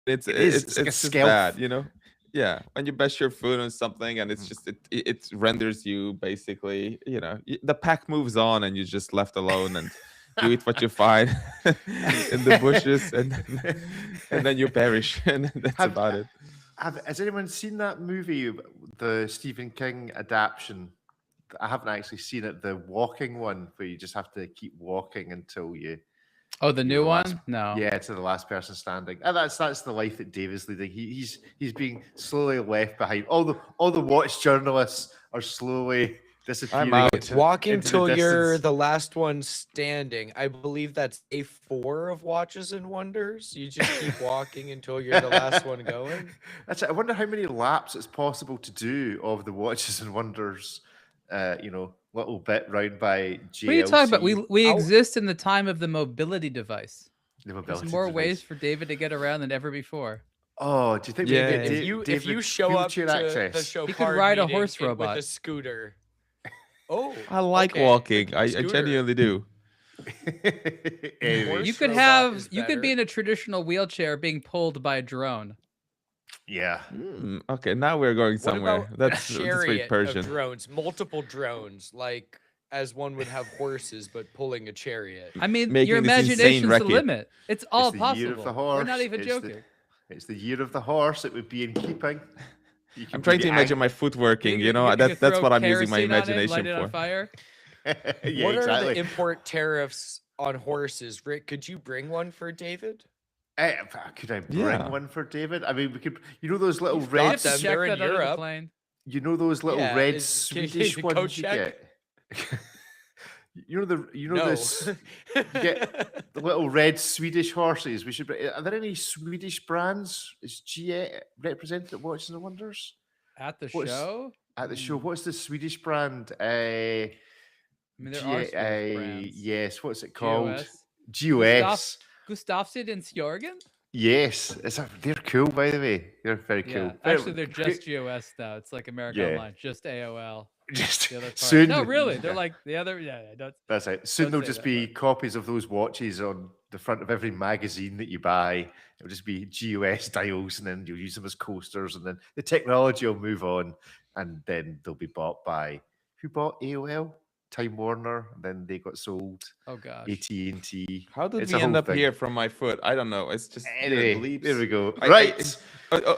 It's It is. it's It's like a it's just bad, stealth. you know. Yeah, when you bash your foot on something and it's Mm. just it renders you basically, you know, the pack moves on and you're just left alone and you eat what you find in the bushes and then you perish and that's have about it. has anyone seen that movie, the Stephen King adaptation? I haven't actually seen it. The walking one, where you just have to keep walking until Oh, the you're new the last. one? No. Yeah, to the last person standing. And that's the life that Dave is leading. He's being slowly left behind. All the watch journalists are slowly I'm disappearing out. Walking into the till you're distance. the last one standing. I believe that's A4 of Watches and Wonders. You just keep walking until you're the last one going. That's it. I wonder how many laps it's possible to do of the Watches and Wonders. Little bit round by What are you talking about? JLC, We I'll- exist in the time of the mobility device. the There's mobility more device. ways for David to get around than ever before. Oh, do you think we Yeah. can get If you show up to wheelchair the access? show, You could ride a horse with robot. a scooter. Oh, I like okay. walking. I Scooter. genuinely do. Anyway, Horse You could robot is you could be better. in a traditional wheelchair being pulled by a drone. yeah. Okay, now we're going What somewhere. about That's a very chariot of Persian. drones, multiple drones, like as one would have horses, but pulling a chariot? I mean, Making your this insane imagination's the racket. limit. It's all It's the year of possible. the We're horse. not even It's joking. It's the year of the horse. It would be in keeping. You can I'm trying be to the imagine my foot working. You know, You could that's throw what I'm using my kerosene on it, imagination light it on for. fire. yeah, What are exactly. the import tariffs on horses? Rick, could you bring one for David? Could I bring Yeah. one for David? I mean, we could. You know those little You've You got red. have to them. check They're in that out of the Europe. plane. You know those little Yeah, red can you Swedish code ones you check? get. You know No. this. You get the little red Swedish horses. We should. Are there any Swedish brands? Is GA represented at Watches and Wonders At the What's- show? at the show? What's the Swedish brand? I mean, there are Swedish brands. Yes. What's it called? GOS. GOS. Gustafsson and Sjörgen? Yes, they're cool, by the way. They're very cool. Yeah. Very- Actually, they're just GOS now. It's like America Yeah. Online, just AOL. just The other part. soon. No, really. They're yeah, like the other. Yeah, don't. that's it. Soon don't there'll say just that be copies of those watches on the front of every magazine that you buy. It'll just be GOS dials, and then you'll use them as coasters, and then the technology will move on, and then they'll be bought by who bought AOL? Time Warner. And then they got sold. Oh gosh. AT&T. How did It's we a end whole up thing. here from my foot? I don't know. It's just Anyway, bleeps. there we go. I- Right.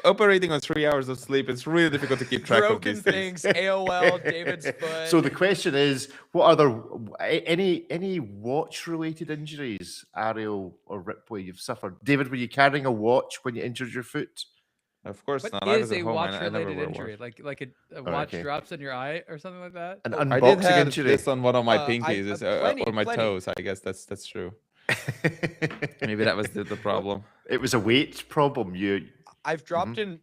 Operating on 3 hours of sleep, it's really difficult to keep track of Broken these things. things, AOL, David's foot. So the question is, what other any watch related injuries, Ariel or Ripley, you've suffered? David, were you carrying a watch when you injured your foot? Of course What not. I was is at a home. watch I never related wear injury? watch. Like a watch okay. drops in your eye or something like that? An I did unboxing have injury. this on one of my I- pinkies plenty- or my plenty. toes. I guess that's true. Maybe that was the problem. It was a weight problem. I've dropped in.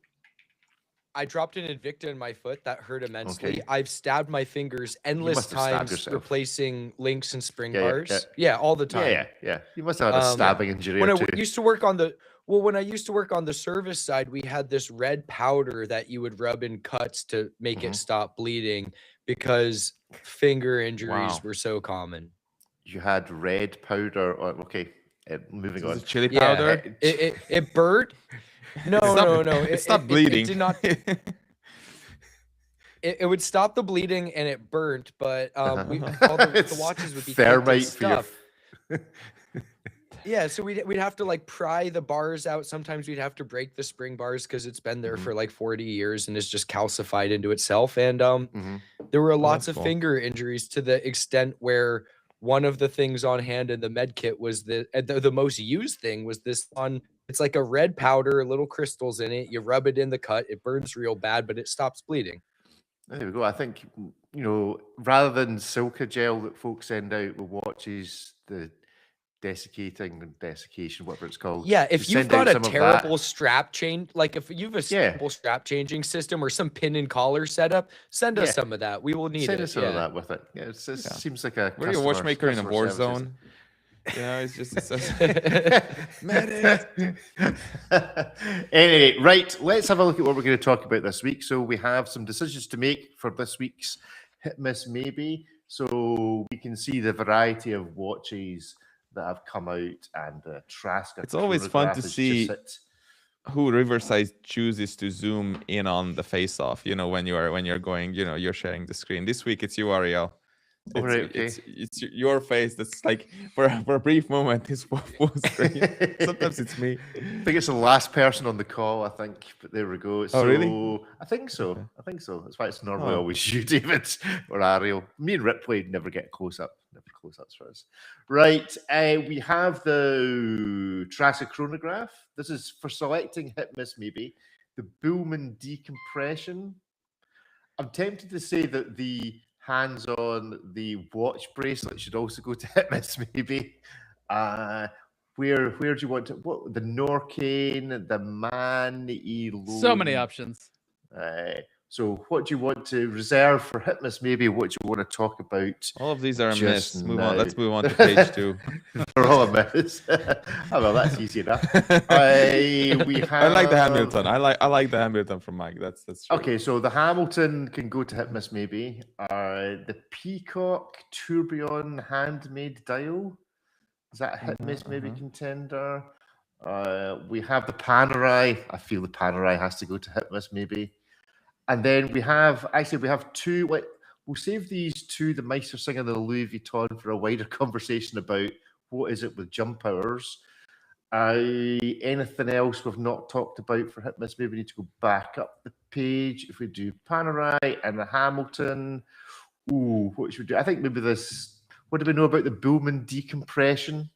I dropped an Invicta in my foot that hurt immensely. Okay. I've stabbed my fingers endless must have stabbed times yourself. replacing links and spring Yeah, yeah, bars. Yeah, all the time. Yeah. You must have had a stabbing injury When or I two. used to work on the when I used to work on the service side, we had this red powder that you would rub in cuts to make it stop bleeding because finger injuries Wow. were so common. You had red powder. Okay, moving Was on. it chili Yeah, powder? it burnt. No, Stop- no. It stopped bleeding. It did not. It would stop the bleeding and it burnt, but all the It's watches would be caked in thermite for your. stuff. Yeah, so we'd have to like pry the bars out. Sometimes we'd have to break the spring bars because it's been there for like 40 years and it's just calcified into itself. And Mhm. there were lots that's of cool. finger injuries to the extent where one of the things on hand in the med kit was the most used thing was this one. It's like a red powder, little crystals in it. You rub it in the cut, it burns real bad, but it stops bleeding. There we go. I think rather than silica gel that folks send out with watches, the desiccation, whatever it's called. Yeah, if just you've send out got a some of that. terrible strap change, like if you have a Yeah. simple strap changing system or some pin and collar setup, send us Yeah. some of that. We will need Send it. us some of yeah. that with it. Yeah, it seems like a. Were you a customer- watchmaker in a customer war services. zone? Yeah, it's just Anyway, right, let's have a look at what we're going to talk about this week. So we have some decisions to make for this week's Hit Miss Maybe. So we can see the variety of watches that have come out, and Trask. It's always fun to see- who Riverside chooses to zoom in on the face-off. When you're going, you're sharing the screen. This week it's you, Ariel. Oh, right, okay. It's your face that's like for a brief moment is full screen. Sometimes it's me. I think it's the last person on the call, I think, but there we go. Oh, really? I think so. Okay. I think so. That's why it's normally Oh. always you, David, or Ariel. Me and Ripley never get close-ups for us. Right, we have the Triassic chronograph. This is for selecting hit miss, maybe. The Bullman decompression. I'm tempted to say that the hands on the watch bracelet should also go to hit miss, maybe. Where do you want to? What the Norcane, the Man Elone? So many options. So what do you want to reserve for hit miss? Maybe what do you want to talk about? All of these are a just miss. Move now? on. Let's move on to page 2. They're all a miss. Oh, well, that's easy enough. I like the Hamilton. I like the Hamilton from Mike. That's true. Okay, so the Hamilton can go to hit miss, maybe. The Peacock Tourbillon handmade dial. Is that a hit miss, maybe contender? We have the Panerai. I feel the Panerai has to go to hit miss, maybe. And then we have two. We'll save these two, the Meistersinger and the Louis Vuitton, for a wider conversation about what is it with jump hours. Anything else we've not talked about for hit miss? Maybe we need to go back up the page. If we do Panerai and the Hamilton, what should we do? I think maybe this. What do we know about the Bullman decompression?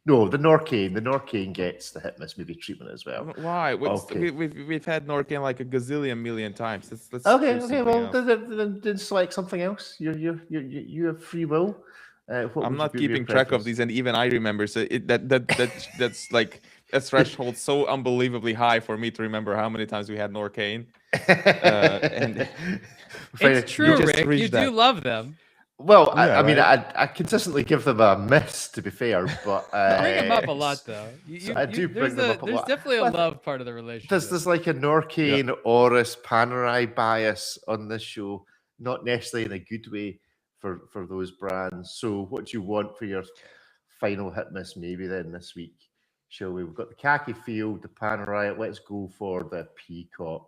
No, the Norcane. The Norcane gets the hit miss, maybe treatment as well. Why? Okay. We've had Norcane like a gazillion million times. Let's do Okay. something Well, else. then select something else. You have free will. I'm not keeping track of these, and even I remember. So that's like a threshold so unbelievably high for me to remember how many times we had Norcane. And It's true, just Rick. reached You that. do love them. Well, Yeah, I mean, right. I consistently give them a miss, to be fair, but Bring them up a lot, though. I do bring them up a There's lot. definitely a Well, love part of the relationship. there's like a Norcane, Oris, Panerai bias on this show, not necessarily in a good way for those brands. So, what do you want for your final hit miss, maybe then this week? Shall we? We've got the Khaki Field, the Panerai. Let's go for the Peacock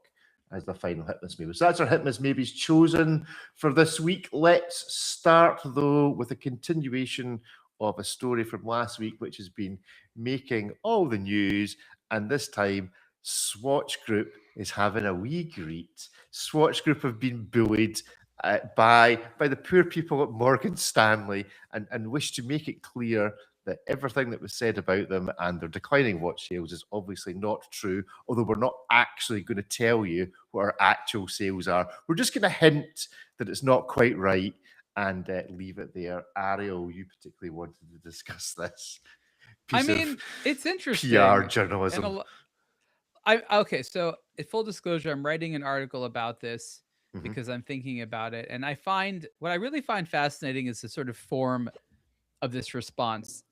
as the final hit miss maybe. So that's our hit miss maybes chosen for this week. Let's start though with a continuation of a story from last week, which has been making all the news, and this time Swatch Group is having a wee greet. Swatch Group have been bullied by the poor people at Morgan Stanley and wish to make it clear that everything that was said about them and their declining watch sales is obviously not true, although we're not actually going to tell you what our actual sales are. We're just going to hint that it's not quite right and leave it there. Ariel, you particularly wanted to discuss this. I mean, it's interesting. PR journalism. Okay, so full disclosure, I'm writing an article about this because I'm thinking about it. And what I really find fascinating is the sort of form of this response.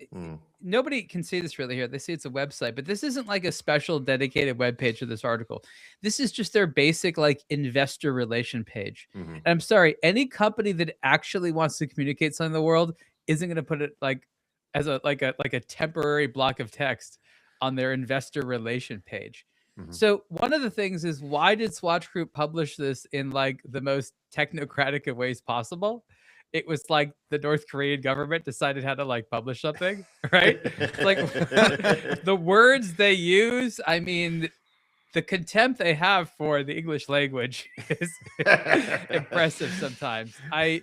Nobody can see this really here. They see it's a website, but this isn't like a special dedicated web page for this article. This is just their basic like investor relation page. And I'm sorry, any company that actually wants to communicate something to the world isn't going to put it like as a temporary block of text on their investor relation page. So one of the things is, why did Swatch Group publish this in like the most technocratic of ways possible? It was like the North Korean government decided how to like publish something, right? Like the words they use, I mean, the contempt they have for the English language is impressive sometimes. I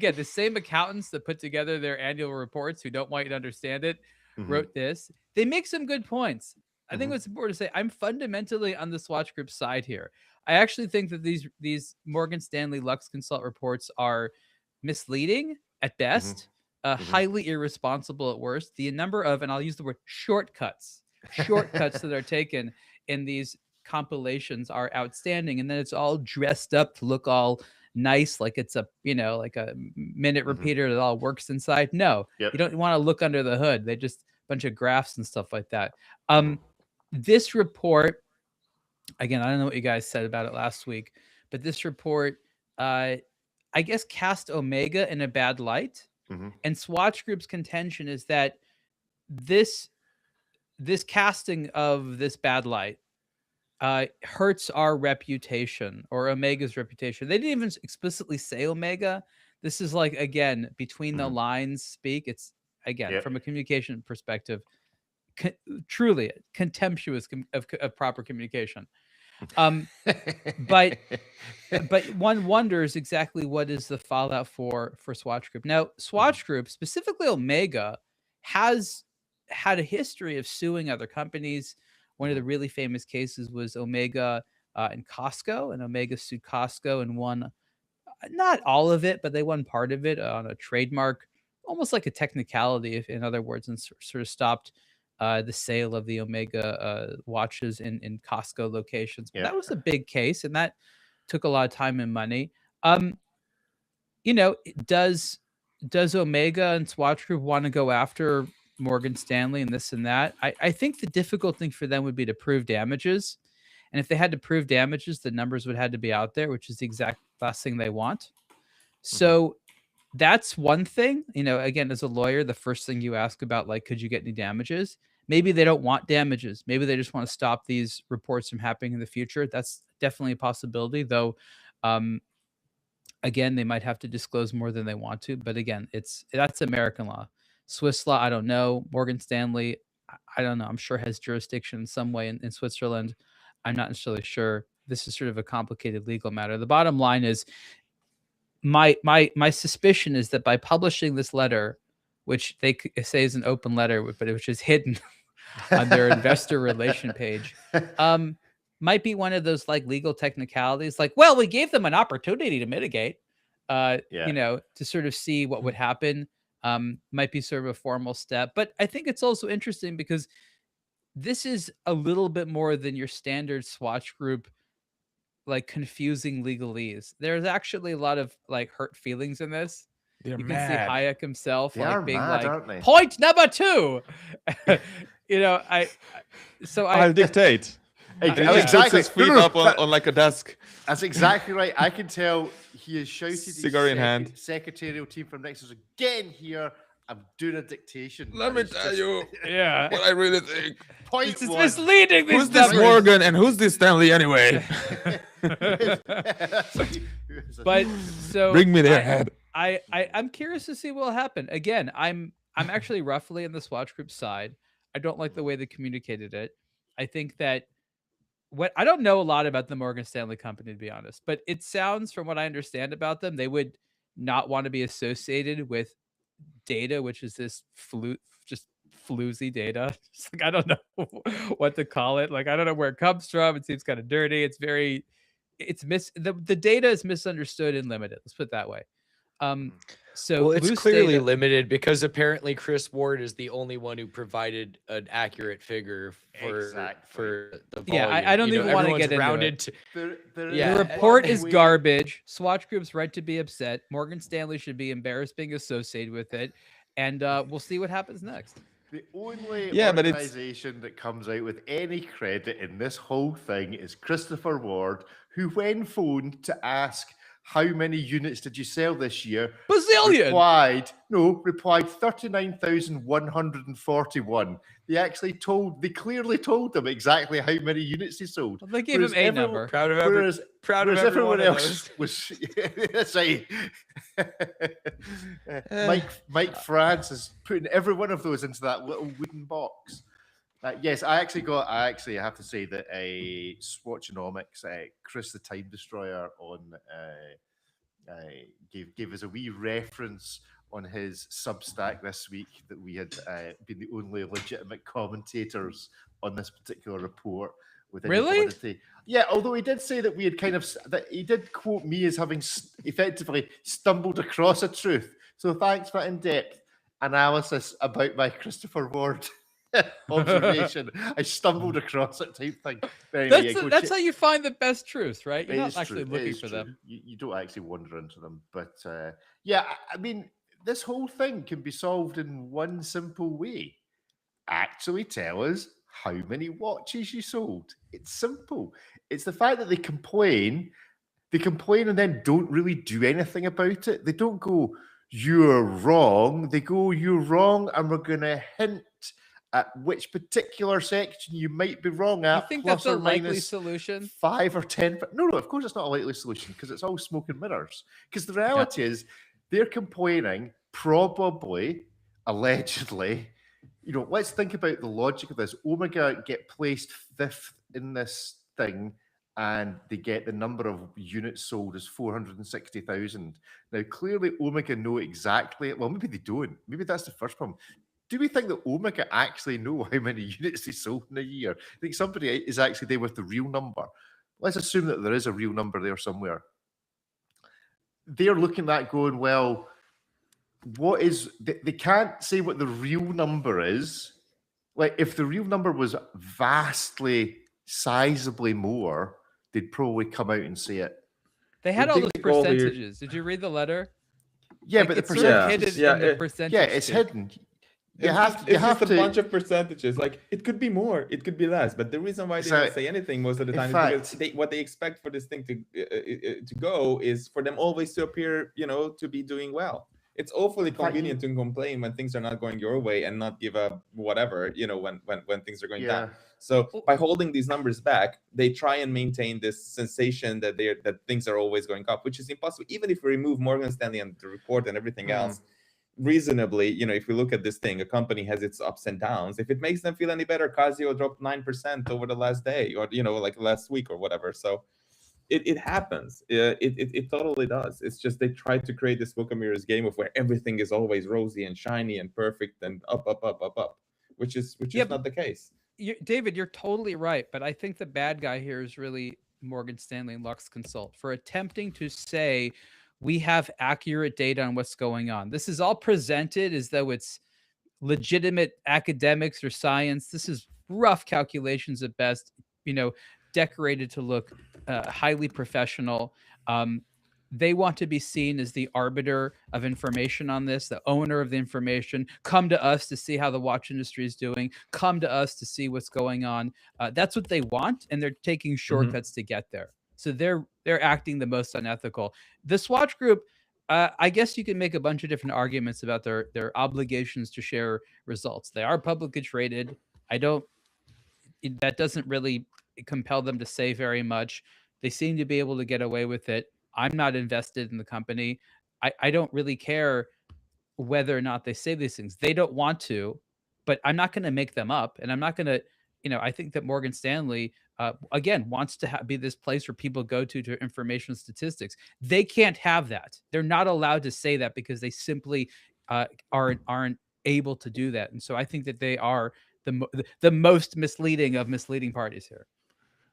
get the same accountants that put together their annual reports who don't want you to understand it, wrote this. They make some good points. I think what's important to say, I'm fundamentally on the Swatch Group side here. I actually think that these Morgan Stanley Lux Consult reports are misleading at best, highly irresponsible at worst. The number of, and I'll use the word shortcuts that are taken in these compilations are outstanding. And then it's all dressed up to look all nice, like it's a, like a minute repeater that all works inside. No, you don't want to look under the hood. They just a bunch of graphs and stuff like that. This report, again, I don't know what you guys said about it last week, but this report, I guess, cast Omega in a bad light. And Swatch Group's contention is that this casting of this bad light hurts our reputation or Omega's reputation. They didn't even explicitly say Omega. This is like, again, between the lines speak. It's, again, from a communication perspective, truly contemptuous of proper communication. But one wonders exactly what is the fallout for Swatch Group. Now, Swatch Group, specifically Omega, has had a history of suing other companies. One of the really famous cases was Omega and Costco, and Omega sued Costco and won not all of it, but they won part of it on a trademark, almost like a technicality, if in other words, and sort of stopped the sale of the Omega watches in Costco locations. But that was a big case, and that took a lot of time and money. Does Omega and Swatch Group want to go after Morgan Stanley and this and that? I think the difficult thing for them would be to prove damages. And if they had to prove damages, the numbers would have to be out there, which is the exact last thing they want. So that's one thing. Again, as a lawyer, the first thing you ask about, like, could you get any damages? Maybe they don't want damages. Maybe they just want to stop these reports from happening in the future. That's definitely a possibility, though. Again, they might have to disclose more than they want to. But again, that's American law. Swiss law, I don't know. Morgan Stanley, I don't know. I'm sure has jurisdiction in some way in Switzerland. I'm not necessarily sure. This is sort of a complicated legal matter. The bottom line is my suspicion is that by publishing this letter, which they say is an open letter, but which is hidden on their investor relation page, might be one of those like legal technicalities. Like, well, we gave them an opportunity to mitigate, to sort of see what would happen. Might be sort of a formal step. But I think it's also interesting because this is a little bit more than your standard Swatch Group, like, confusing legalese. There's actually a lot of like hurt feelings in this. They're you mad. can see Hayek himself They are like being mad, like, aren't they? point number 2. I'll dictate. Hey, He just puts his feet up on like a desk. That's exactly right. I can tell he has shouted Cigar in hand. secretarial team from Nexus, get in here. I'm doing a dictation. Let And me it's tell just- you Yeah. what I really think. Point This is one. misleading. Who's this Morgan and who's this Stanley anyway? But so Bring me their head. I'm curious to see what will happen. Again, I'm actually roughly on the Swatch Group side. I don't like the way they communicated it. I think that I don't know a lot about the Morgan Stanley company, to be honest, but it sounds, from what I understand about them, they would not want to be associated with data, which is this just floozy data. Just like, I don't know what to call it. Like, I don't know where it comes from. It seems kind of dirty. The data is misunderstood and limited. Let's put it that way. So Well, it's loose clearly data- limited because apparently Chris Ward is the only one who provided an accurate figure for the volume. Yeah, I don't even wanna everyone's get into rounded it. to The Yeah, report is garbage. Swatch Group's right to be upset. Morgan Stanley should be embarrassed being associated with it. And we'll see what happens next. The only But it's organization that comes out with any credit in this whole thing is Christopher Ward, who, when phoned to ask how many units did you sell this year, Bazillion! replied 39,141. They clearly told them exactly how many units he sold. Well, they gave Whereas him a everyone- number. proud of Whereas every everyone one of else those. was say Mike France is putting every one of those into that little wooden box. Yes, I have to say that a Swatchonomics, Chris the Time Destroyer on gave us a wee reference on his Substack this week that we had been the only legitimate commentators on this particular report. With any Really? validity. Yeah, although he did say that we had that he did quote me as having effectively stumbled across a truth. So thanks for in-depth analysis about my Christopher Ward observation. I stumbled across it type thing. But anyway, That's how you find the best truths, right? You're it not is actually true. It looking is for true. them. You don't actually wander into them. But I mean, this whole thing can be solved in one simple way. Actually tell us how many watches you sold. It's simple. It's the fact that they complain and then don't really do anything about it. They don't go, you're wrong. They go, you're wrong, and we're going to hint at which particular section you might be wrong You at. think plus that's a or likely minus solution? 5 or 10. No, of course it's not a likely solution because it's all smoke and mirrors. Because the reality is they're complaining, probably, allegedly. Let's think about the logic of this. Omega get placed 5th in this thing, and they get the number of units sold as 460,000. Now, clearly, Omega know exactly. Well, maybe they don't. Maybe that's the first problem. Do we think that Omega actually know how many units they sold in a year? I think somebody is actually there with the real number. Let's assume that there is a real number there somewhere. They're looking at going, well, what is... They can't say what the real number is. Like, if the real number was vastly, sizably more, they'd probably come out and say it. They had I all think those the goal here- percentages. Did you read the letter? Yeah, Like, but the it's sort of percentage... hidden in the yeah, percentage. Yeah, it's thing. hidden. You It's have just, to... it's just a bunch of percentages. Like, it could be more, it could be less. But the reason why they So, don't say anything most of the in time is fact- because what they expect for this thing to go is for them always to appear, to be doing well. It's awfully In fact, convenient to complain when things are not going your way and not give up whatever, when things are going down. So by holding these numbers back, they try and maintain this sensation that things are always going up, which is impossible. Even if we remove Morgan Stanley and the report and everything else, reasonably, if we look at this thing, a company has its ups and downs. If it makes them feel any better, Casio dropped 9% over the last day, or like last week or whatever. So it happens. It totally does. It's just they try to create this smoke and mirrors game of where everything is always rosy and shiny and perfect and up, which is not the case. David, you're totally right, but I think the bad guy here is really Morgan Stanley and Lux Consult for attempting to say we have accurate data on what's going on. This is all presented as though it's legitimate academics or science. This is rough calculations at best, decorated to look highly professional. They want to be seen as the arbiter of information on this, the owner of the information. Come to us to see how the watch industry is doing. Come to us to see what's going on. That's what they want, and they're taking shortcuts to get there. So they're acting the most unethical. The Swatch Group, I guess you can make a bunch of different arguments about their obligations to share results. They are publicly traded. That doesn't really compel them to say very much. They seem to be able to get away with it. I'm not invested in the company. I don't really care whether or not they say these things. They don't want to, but I'm not going to make them up. And I'm not going to, I think that Morgan Stanley, again, wants to be this place where people go to information statistics. They can't have that. They're not allowed to say that because they simply aren't able to do that. And so I think that they are the most misleading of misleading parties here.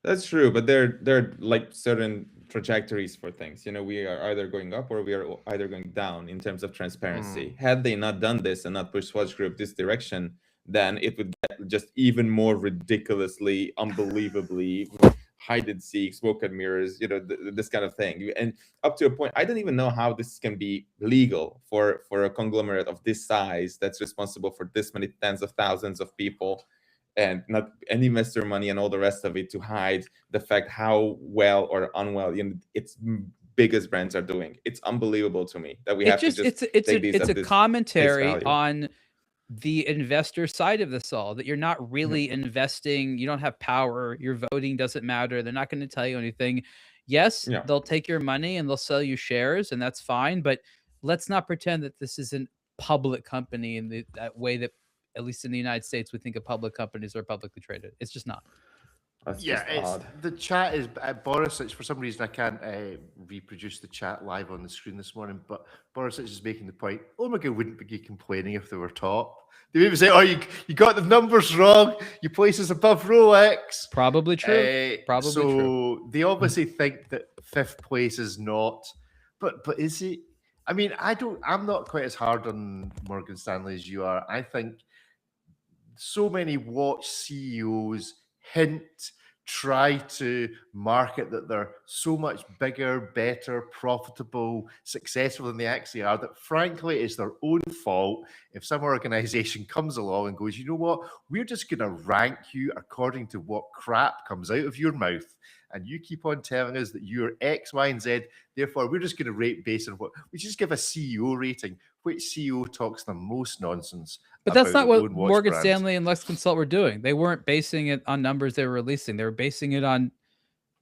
That's true, but they're like certain trajectories for things. We are either going up or we are either going down in terms of transparency. Had they not done this and not pushed Swatch Group this direction, then it would get just even more ridiculously, unbelievably hide and seek, smoke and mirrors, this kind of thing. And up to a point, I don't even know how this can be legal for a conglomerate of this size that's responsible for this many tens of thousands of people and not any investor money and all the rest of it to hide the fact how well or unwell its biggest brands are doing. It's unbelievable to me that we have to just it's a commentary on the investor side of this all, that you're not really investing. You don't have power. Your voting doesn't matter. They're not going to tell you anything. Yes, they'll take your money and they'll sell you shares, and that's fine. But let's not pretend that this isn't public company in that way that, at least in the United States, we think of public companies are publicly traded. It's just not. That's the chat is Borisich. For some reason, I can't reproduce the chat live on the screen this morning, but Borisich is making the point. Omega wouldn't be complaining if they were top. They would even say, "Oh, you got the numbers wrong. You place us above Rolex." Probably true. Probably so true. They obviously think that 5th place is not. But is it? I mean, I'm not quite as hard on Morgan Stanley as you are. I think so many watch CEOs try to market that they're so much bigger, better, profitable, successful than they actually are, that frankly it's their own fault if some organization comes along and goes, you know what, we're just going to rank you according to what crap comes out of your mouth. And you keep on telling us that you're X, Y, and Z. Therefore, we're just going to rate based on what we just give a CEO rating. which CEO talks the most nonsense? But that's about not their what own watch Morgan brand? Stanley and Lex Consult were doing. They weren't basing it on numbers they were releasing. They were basing it on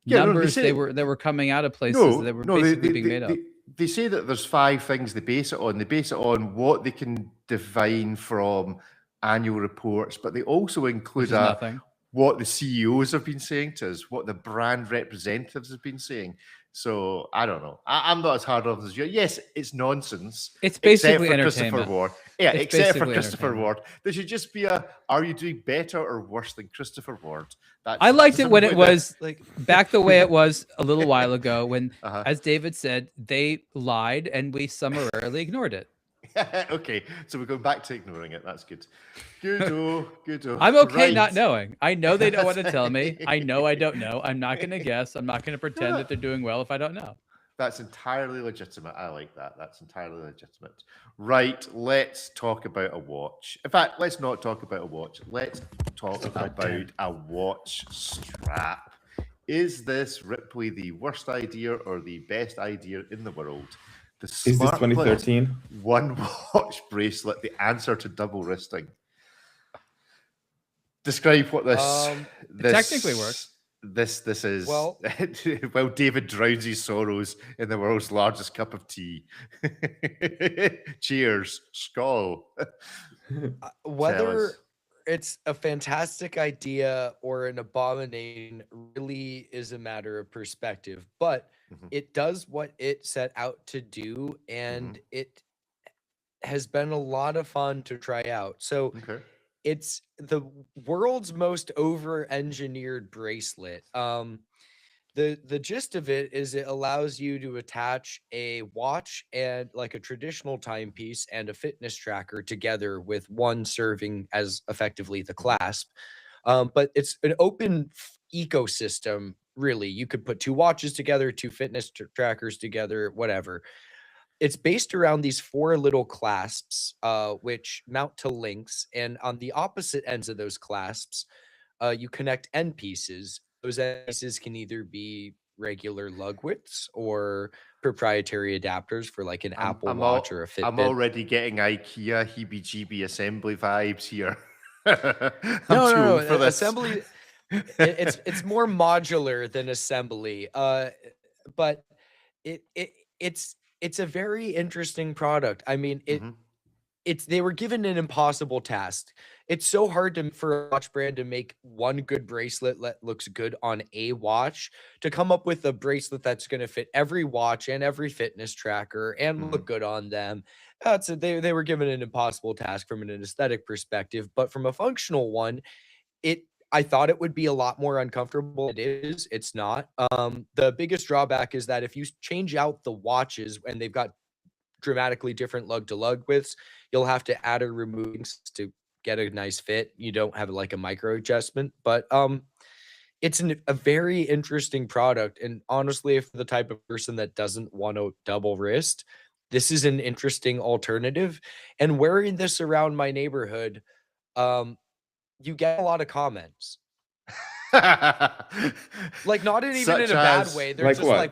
Yeah, no, they numbers say that were coming out of places that were basically being made up. They say that there's 5 things they base it on. They base it on what they can divine from annual reports, but they also Which include is nothing. what the CEOs have been saying to us, what the brand representatives have been saying. So I don't know. I'm not as hard on as you. Yes, it's nonsense. It's Except basically for Christopher entertainment. Ward. Yeah, It's except for basically Christopher entertainment. Ward. There should just be are you doing better or worse than Christopher Ward? I liked it when it simply was like back the way it was a little while ago when, Uh-huh. as David said, they lied and we summarily ignored it. Okay, so we're going back to ignoring it. That's good. Good. I'm okay Right. not knowing. I know they don't want to That's tell me. I know I don't right. know. I'm not going to guess. I'm not going to pretend that they're doing well if I don't know. That's entirely legitimate. I like that. That's entirely legitimate. Right, let's talk about a watch. In fact, let's not talk about a watch. Let's talk about a watch strap. Is this Ripley the worst idea or the best idea in the world? The Is this Smart Clip 2013? one watch bracelet, the answer to double wristing. Describe what this technically works. This is Well- well, David drowns his sorrows in the world's largest cup of tea. Cheers, skull. Whether us. it's a fantastic idea or an abomination really is a matter of perspective, but Mhm. it does what it set out to do, and it has been a lot of fun to try out. So Okay. it's the world's most over-engineered bracelet. The gist of it is it allows you to attach a watch and like a traditional timepiece and a fitness tracker together with one serving as effectively the clasp. But it's an open ecosystem, really. You could put 2 watches together, 2 fitness trackers together, whatever. It's based around these 4 little clasps, which mount to links, and on the opposite ends of those clasps, you connect end pieces. Those end pieces can either be regular lug widths or proprietary adapters for like an Apple Watch or a Fitbit. I'm already getting IKEA heebie-jeebie assembly vibes here. I'm No, too no, old for this. assembly. It's more modular than assembly, but it's a very interesting product. I mean, Mhm. they were given an impossible task. It's so hard for a watch brand to make one good bracelet that looks good on a watch, to come up with a bracelet that's going to fit every watch and every fitness tracker and look good on them. They were given an impossible task from an aesthetic perspective, but from a functional one, I thought it would be a lot more uncomfortable. It is. It's not. The biggest drawback is that if you change out the watches and they've got dramatically different lug to lug widths, you'll have to add or remove things to get a nice fit. You don't have like a micro adjustment, but it's a very interesting product. And honestly, if the type of person that doesn't want to double wrist, this is an interesting alternative. And wearing this around my neighborhood, you get a lot of comments. Like not even Such in a bad as- way. They're Like just what?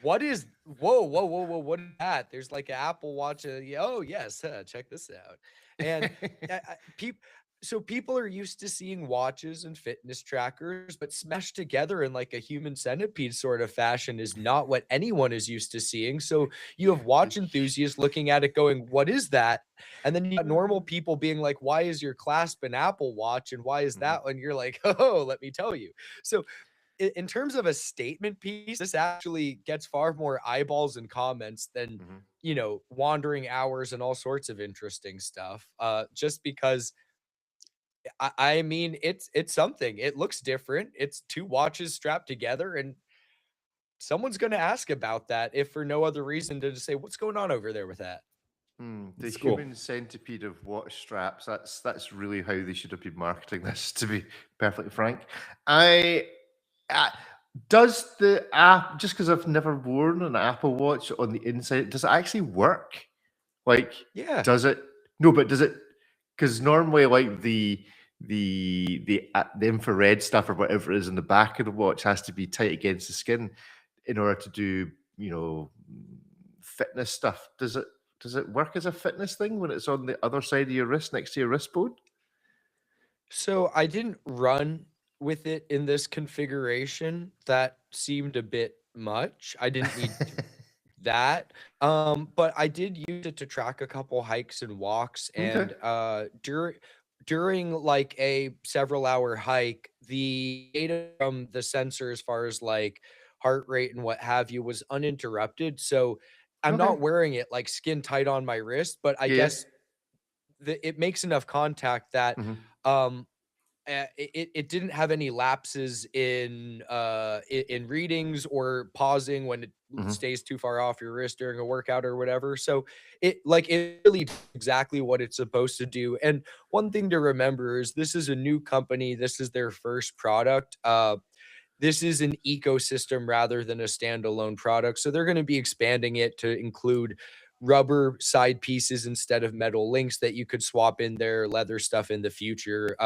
what is whoa, what is that? There's like an Apple Watch. Oh yes, check this out. And people are used to seeing watches and fitness trackers, but smashed together in like a human centipede sort of fashion is not what anyone is used to seeing. So you have watch enthusiasts looking at it going, what is that? And then you got normal people being like, why is your clasp an Apple Watch? And why is that? And you're like, oh, let me tell you. So in terms of a statement piece, this actually gets far more eyeballs and comments than, wandering hours and all sorts of interesting stuff. Just because I mean, it's something. It looks different. It's 2 watches strapped together, and someone's going to ask about that, if for no other reason to just say, what's going on over there with that? The It's cool. human centipede of watch straps. That's really how they should have been marketing this, to be perfectly frank. Does the app, just because I've never worn an Apple Watch on the inside, does it actually work? Like, Yeah. does it? No, but does it? Because normally, like the infrared stuff or whatever it is in the back of the watch has to be tight against the skin in order to do fitness stuff. Does it Does it work as a fitness thing when it's on the other side of your wrist next to your wrist bone? So I didn't run with it in this configuration. That seemed a bit much. I didn't need that. But I did use it to track a couple hikes and walks, Okay. and during like a several hour hike, the data from the sensor as far as like heart rate and what have you was uninterrupted. So I'm Okay. not wearing it like skin tight on my wrist, but I Yeah. guess it makes enough contact that Mhm. um it didn't have any lapses in readings or pausing when it Mhm. stays too far off your wrist during a workout or whatever. So it really does exactly what it's supposed to do. And one thing to remember is this is a new company. This is their first product. This is an ecosystem rather than a standalone product. So they're going to be expanding it to include rubber side pieces instead of metal links that you could swap in their leather stuff in the future.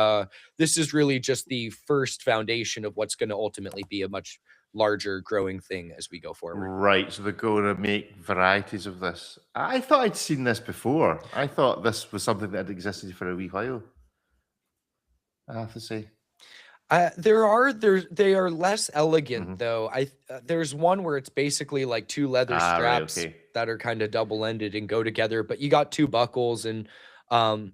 This is really just the first foundation of what's going to ultimately be a much larger growing thing as we go forward. Right, so they're going to make varieties of this. I thought I'd seen this before. I thought this was something that had existed for a wee while. I have to say. They are less elegant Mhm. though. There's one where it's basically like two leather Right, straps okay. that are kind of double-ended and go together, but you got two buckles and um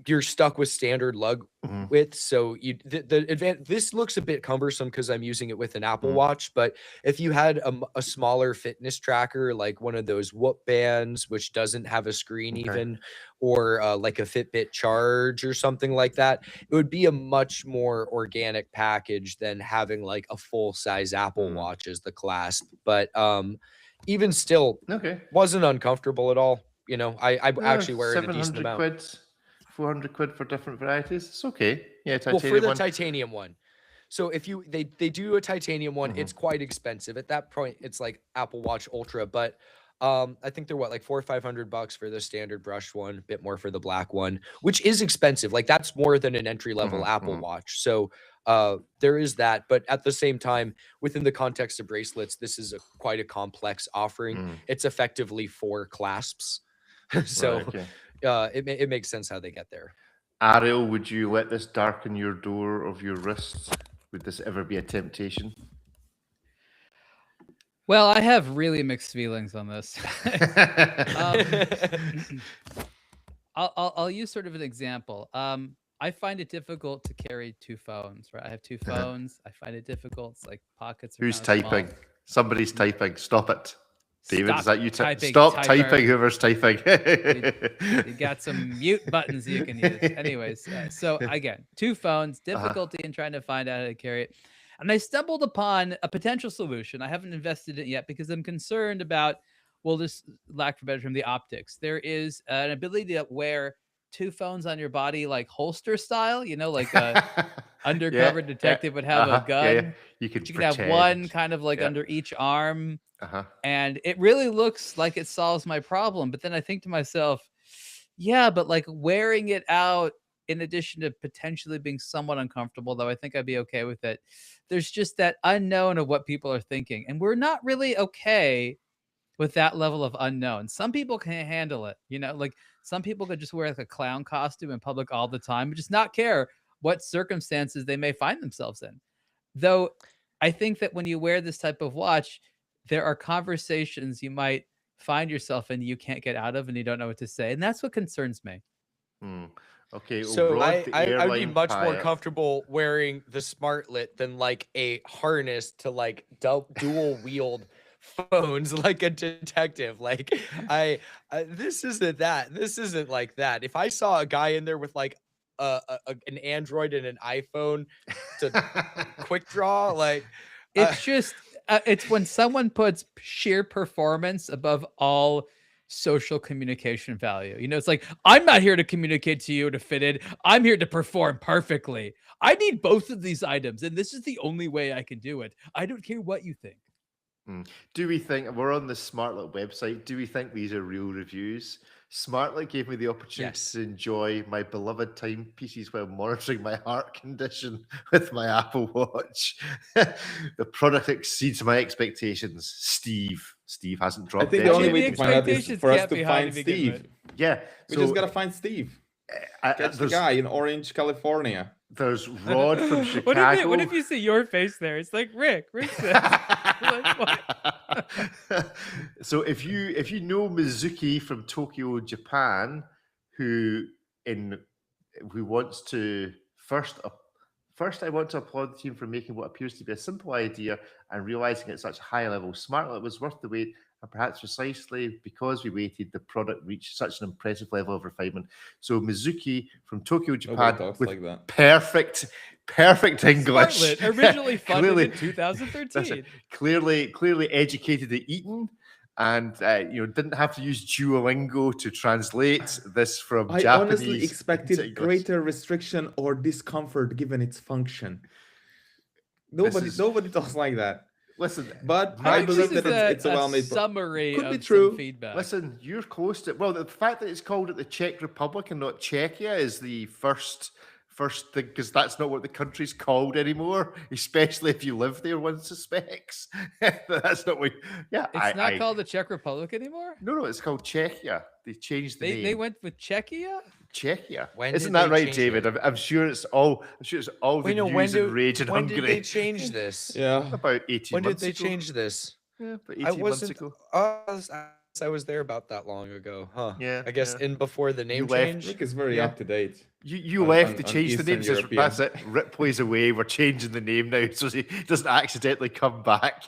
you're stuck with standard lug Mhm. width. So this looks a bit cumbersome because I'm using it with an Apple Mhm. Watch. But if you had a smaller fitness tracker, like one of those Whoop bands, which doesn't have a screen Okay. even, or like a Fitbit Charge or something like that, it would be a much more organic package than having like a full size Apple Watch as the clasp. But even still, Okay. wasn't uncomfortable at all. You know, I actually wear it a decent 700 amount. quid, 400 quid for different varieties. It's okay. Yeah, Well, for titanium the one. titanium one. So if they do a titanium one, Mhm. it's quite expensive. At that point, it's like Apple Watch Ultra, but I think they're what, like $400 or $500 for the standard brushed one, a bit more for the black one, which is expensive. Like that's more than an entry level Mhm, Apple mhm. Watch. So there is that, but at the same time, within the context of bracelets, this is quite a complex offering. Mm. It's effectively 4 clasps, so Right, okay. it makes sense how they get there. Ariel, would you let this darken your door of your wrist? Would this ever be a temptation? Well, I have really mixed feelings on this. I'll use sort of an example. I find it difficult to carry 2 phones, right? I have 2 Uh-huh. phones. I find it difficult. It's like pockets are Who's kind of small. typing? Somebody's typing. Stop it. David, is Stop that you? typing, Stop typer. typing, whoever's typing. You got some mute buttons you can use. Anyways, so again, 2 phones, difficulty in trying to find out how to carry it. And I stumbled upon a potential solution. I haven't invested in it yet because I'm concerned about, well, this lack of a better term, the optics. There is an ability to wear 2 phones on your body, like holster style, you know, like a undercover detective would have a gun. Yeah. You could But you can have one pretend. kind of like Yeah. under each arm. Uh-huh. And it really looks like it solves my problem. But then I think to myself, yeah, but like wearing it out, in addition to potentially being somewhat uncomfortable, though I think I'd be okay with it, there's just that unknown of what people are thinking. And we're not really okay with that level of unknown. Some people can handle it, you know, like some people could just wear like a clown costume in public all the time and just not care what circumstances they may find themselves in. Though I think that when you wear this type of watch, there are conversations you might find yourself in you can't get out of and you don't know what to say. And that's what concerns me. Hmm. Okay, well, So Rod, the I'd be airline much more pilot. comfortable wearing the SmartLit than like a harness to like dual wield phones like a detective. Like this isn't that. This isn't like that. If I saw a guy in there with like an Android and an iPhone to quick draw, like It's just, it's when someone puts sheer performance above all social communication value. You know, it's like, I'm not here to communicate to you to fit in. I'm here to perform perfectly. I need both of these items, and this is the only way I can do it. I don't care what you think. Do we think we're on the SmartLit website? Do we think these are real reviews? Smartly gave me the opportunity Yes. to enjoy my beloved timepieces while monitoring my heart condition with my Apple Watch. The product exceeds my expectations. Steve hasn't I dropped think dead the only yet. way to find out is expectations for us can't be to high to find begin Steve. with. Yeah, We so just gotta find Steve. Catch the there's, guy in Orange, California. there's Rod from Chicago. What if you see your face there? It's like Rick says. Like, what? So if you know Mizuki from Tokyo, Japan, who wants to first I want to applaud the team for making what appears to be a simple idea and realizing at such a high level. Smartlet was worth the wait, and perhaps precisely because we waited, the product reached such an impressive level of refinement. So Mizuki from Tokyo, Nobody Japan, talks with like that. perfect English. Smartlet, originally funded Clearly- in That's 2013. it. Clearly educated at Eton, and didn't have to use Duolingo to translate this from I Japanese. honestly into expected English. greater restriction or discomfort given its function. Nobody talks like that. Listen, But I I think believe this that is it's a well-made. summary Could of be some true. feedback. listen, you're close to. Well, the fact that it's called it the Czech Republic and not Czechia is the first thing, because that's not what the country's called anymore. Especially if you live there, one suspects. That's not what. Yeah, It's not called the Czech Republic anymore. No, it's called Czechia. They changed the name. They went with Czechia. Czechia. When Isn't did that they right, change David? it? I'm sure it's all. Wait, the no, news and rage in when did they Hungary. change this? Yeah. About 18 When did months they ago. change this? Yeah, about I 18 months wasn't. ago. I was there about that long ago, huh? Yeah, I guess yeah. in before the name left. change. Nick is very Yeah. up to date. You on- left on- to on change the Eastern name. Says, European. that's it. Rip plays away. We're changing the name now so he doesn't accidentally come back.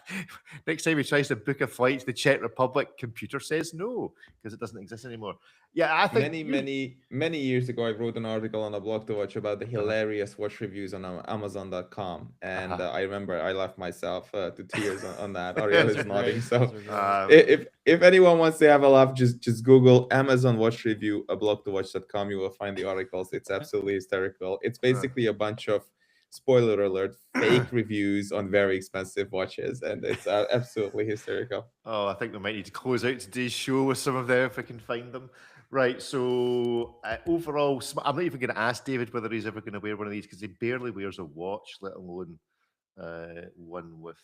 Next time he tries to book a flight to the Czech Republic, computer says no because it doesn't exist anymore. Yeah, I think Many years ago, I wrote an article on a blog to watch about the hilarious watch reviews on Amazon.com, and I remember I laughed myself to tears on that. Ariel Those is are nodding. great. So Those are great. if anyone wants to have a laugh, just Google Amazon watch review, a blog to watch.com. You will find the articles. It's absolutely hysterical. It's basically a bunch of, spoiler alert, fake reviews on very expensive watches, and it's absolutely hysterical. Oh, I think we might need to close out today's show with some of them if I can find them. Right, so overall, I'm not even going to ask David whether he's ever going to wear one of these because he barely wears a watch, let alone one with.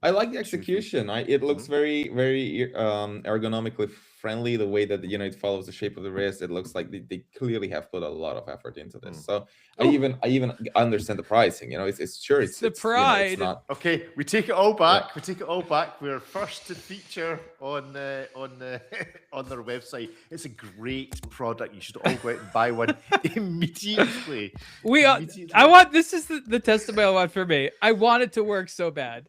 I like the execution. It looks very, very ergonomically friendly. The way that it follows the shape of the wrist. It looks like they clearly have put a lot of effort into this. So I even understand the pricing. It's sure it's the pride. It's not. Okay, we take it all back. Yeah. We take it all back. We're first to feature on their website. It's a great product. You should all go out and buy one immediately. This is the testimony I want for me. I want it to work so bad.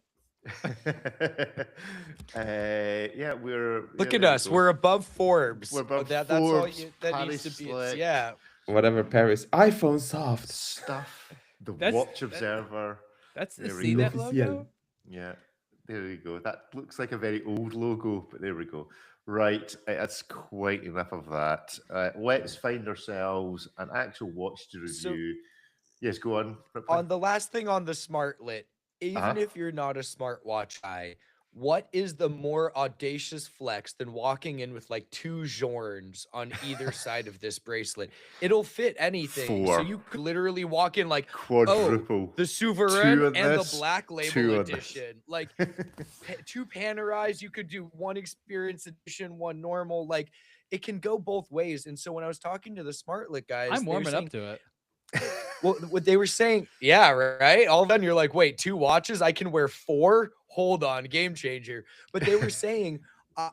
Yeah, look at us. We're above Forbes. We're above That's Forbes, all that Paris needs to be. Select. Yeah. Whatever Paris. iPhone soft stuff. The That's- Watch Observer. That's the There we go. CNET logo. Yeah, there we go. That looks like a very old logo, but there we go. Right, that's quite enough of that. Let's find ourselves an actual watch to review. So- Yes, go on. On the last thing on the Smartlet, even if you're not a smartwatch guy, what is the more audacious flex than walking in with like 2 Jorns on either side of this bracelet? It'll fit anything. 4. So you could literally walk in like, Quadruple. the 2 Souverain on and this, the Black 2 Label on this. edition. Like 2 Panerais, you could do 1 Experience edition, 1 normal. Like it can go both ways. And so when I was talking to the Smartlet guys, I'm they were warming saying, up to it. well, what they were saying, yeah, right. All of a sudden, you're like, wait, 2 watches? I can wear 4? Hold on, game changer. But they were saying,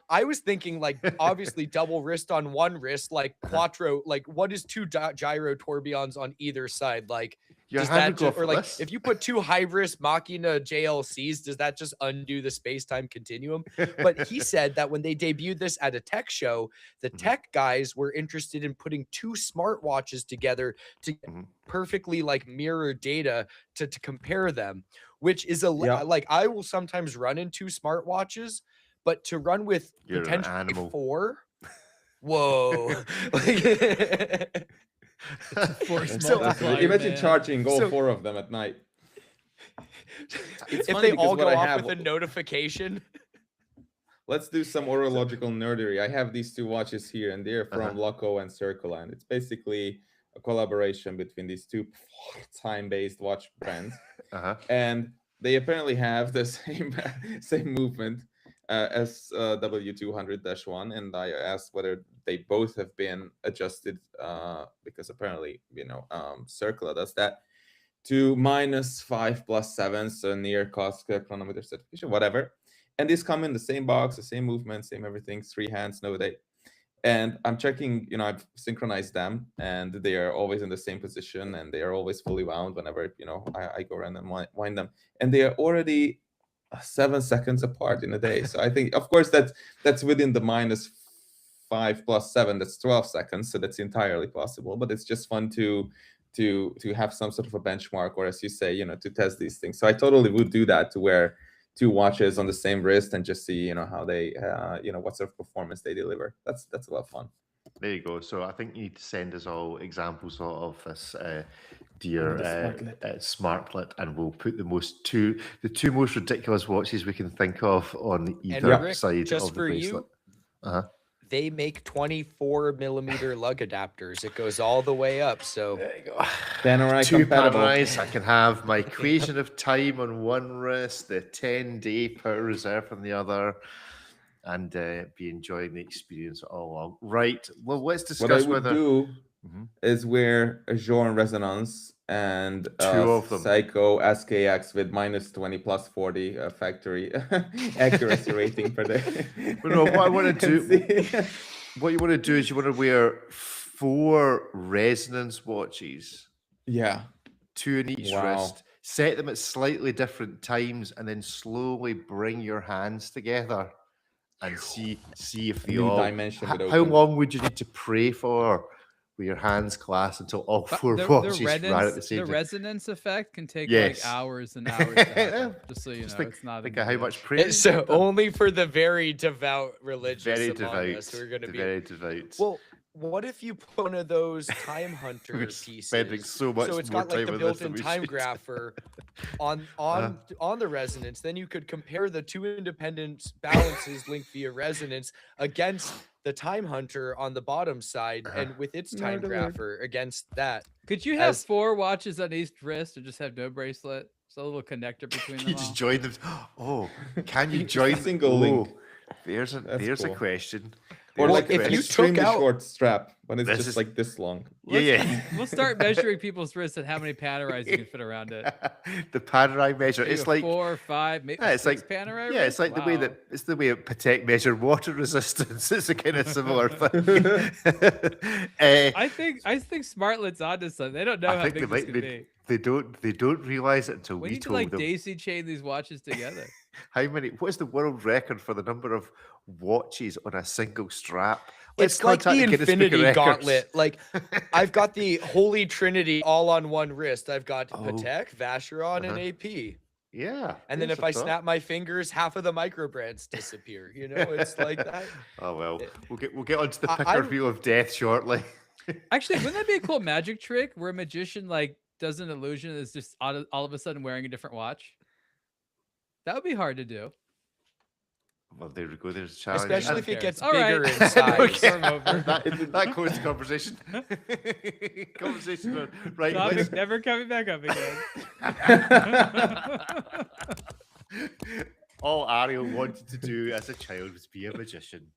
I was thinking, like, obviously, double wrist on 1 wrist, like quattro. Like, what is 2 gyro tourbillons on either side? Like, Your does hand that would go just, or like, this. if you put 2 Hybris Machina JLCs, does that just undo the space-time continuum? But he said that when they debuted this at a tech show, the tech guys were interested in putting 2 smartwatches together to perfectly like mirror data to compare them, which is like I will sometimes run in 2 smartwatches, but to run with You're an potentially animal. 4, whoa. Imagine charging all So- 4 of them at night. It's if funny they because all what go I off have- with a notification. let's do some horological nerdery. I have these two watches here, and they're from Loco and Circula, and it's basically a collaboration between these two time-based watch brands. And they apparently have the same movement as W200-1, and I asked whether they both have been adjusted because apparently, Circula does that, to -5 +7, so near cost chronometer certification, whatever. And these come in the same box, the same movement, same everything, 3 hands, no date. And I'm checking, I've synchronized them, and they are always in the same position, and they are always fully wound whenever, I go around and wind them. And they are already 7 seconds apart in a day. So I think, of course, that's within the -5 +7, that's 12 seconds. So that's entirely possible, but it's just fun to have some sort of a benchmark, or as you say, to test these things. So I totally would do that, to wear 2 watches on the same wrist and just see, how they, what sort of performance they deliver. That's a lot of fun. There you go. So I think you need to send us all examples of this dear Smartlet, and we'll put the two most ridiculous watches we can think of on either Rick, side just of the for bracelet. you, they make 24mm lug adapters. It goes all the way up. So there you go. Panerai 2 compatible. Panerais. I can have my equation of time on one wrist, the 10-day power reserve on the other, and be enjoying the experience all along. Right. Well, let's discuss what I would whether do is wear a Journe Resonance and 2 of them. Seiko SKX with -20 +40 factory accuracy rating per day. But no, what I want to do, what you want to do is you want to wear 4 resonance watches. Yeah. 2 in each wrist. Set them at slightly different times, and then slowly bring your hands together and see if they all. How long would you need to pray for with your hands clasped until all 4 watches ran at the same time? The resonance effect can take like hours and hours to happen, just so you know. Think, it's not think of how much prayer. So only for the very devout religious. Very among us who are going to be very devout. Well, what if you put one of those time hunter pieces? Spending so much so it's more got like time the on this built-in than we time should. grapher on the resonance. Then you could compare the 2 independent balances linked via resonance against the time hunter on the bottom side, and with its time grapher against that. Could you have 4 watches on each wrist, or just have no bracelet? So a little connector between them. You just join them. Oh, can you join a single link? There's a question. Or like if you extremely took out short strap when it's This just is- like this long. We'll start measuring people's wrists and how many Panerais you can fit around it. The Panerai measure. Maybe It's a like 4 or 5, maybe it's 6 like Panerai yeah, it's like the way Wow. that it's the way Patek measured water resistance. It's a kind of similar thing. I think Smartlet's onto something. They don't know how I think big this could be. they don't realize it until We we need to told like them. daisy chain these watches together. What is the world record for the number of watches on a single strap? It's like the contact Guinness Book of Infinity Records. Gauntlet. Like I've got the Holy Trinity all on one wrist. I've got Oh. Patek, Vacheron, and AP. Yeah. And then here's if a I thought. snap my fingers, half of the micro brands disappear. It's like that. Oh well, we'll get onto the I- picker I'm- wheel of death shortly. Actually, wouldn't that be a cool magic trick where a magician like does an illusion and is just all of a sudden wearing a different watch? That would be hard to do. Well, there we go. There's a challenge. Especially if Who it gets cares? All right. bigger in size. Okay. Storm over. that goes to conversation. Conversation on right. Topic let's- never coming back up again. All Ariel wanted to do as a child was be a magician.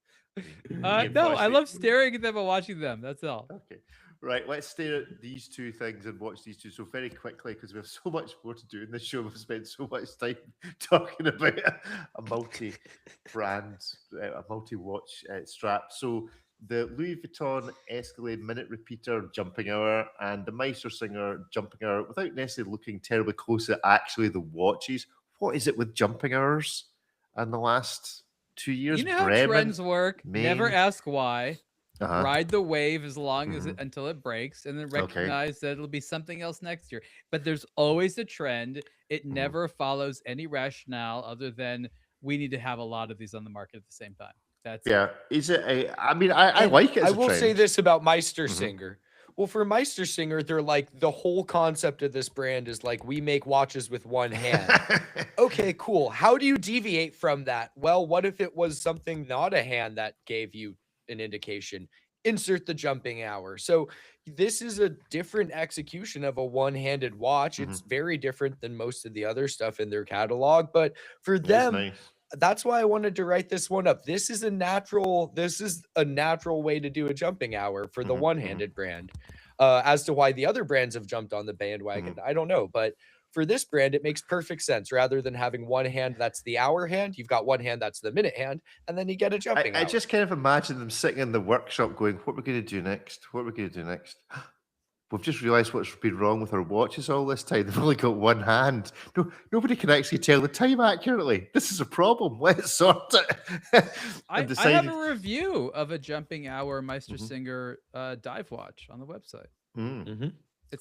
No, I love staring at them and watching them. That's all. Okay. Right, let's stare at these 2 things and watch these 2. So very quickly, because we have so much more to do in this show, we've spent so much time talking about a multi-brand, a multi-watch strap. So the Louis Vuitton Escalade Minute Repeater Jumping Hour and the Meister Singer Jumping Hour, without necessarily looking terribly close at actually the watches. What is it with jumping hours in the last 2 years? You know how Bremen, trends work. Never Maine. ask why. Uh-huh. Ride the wave as long as until it breaks, and then Okay. recognize that it'll be something else next year. But there's always a trend. It never follows any rationale other than we need to have a lot of these on the market at the same time. That's Yeah. Is it I mean, I like it. I As a will say trend. this about Meister Singer. Well, for Meistersinger, they're like the whole concept of this brand is like we make watches with one hand. Okay, cool. How do you deviate from that? Well, what if it was something not a hand that gave you an indication? Insert the jumping hour. So this is a different execution of a one-handed watch. It's very different than most of the other stuff in their catalog, but for them, nice. that's why I wanted to write this one up. This is a natural way to do a jumping hour for the one-handed brand. As to why the other brands have jumped on the bandwagon, I don't know, but for this brand, it makes perfect sense. Rather than having one hand that's the hour hand, you've got one hand that's the minute hand, and then you get a jumping hour. I just kind of imagine them sitting in the workshop going, what are we going to do next? What are we going to do next? We've just realised what's been wrong with our watches all this time. They've only got one hand. Nobody can actually tell the time accurately. This is a problem. Let's sort it. I have a review of a jumping hour Meistersinger dive watch on the website.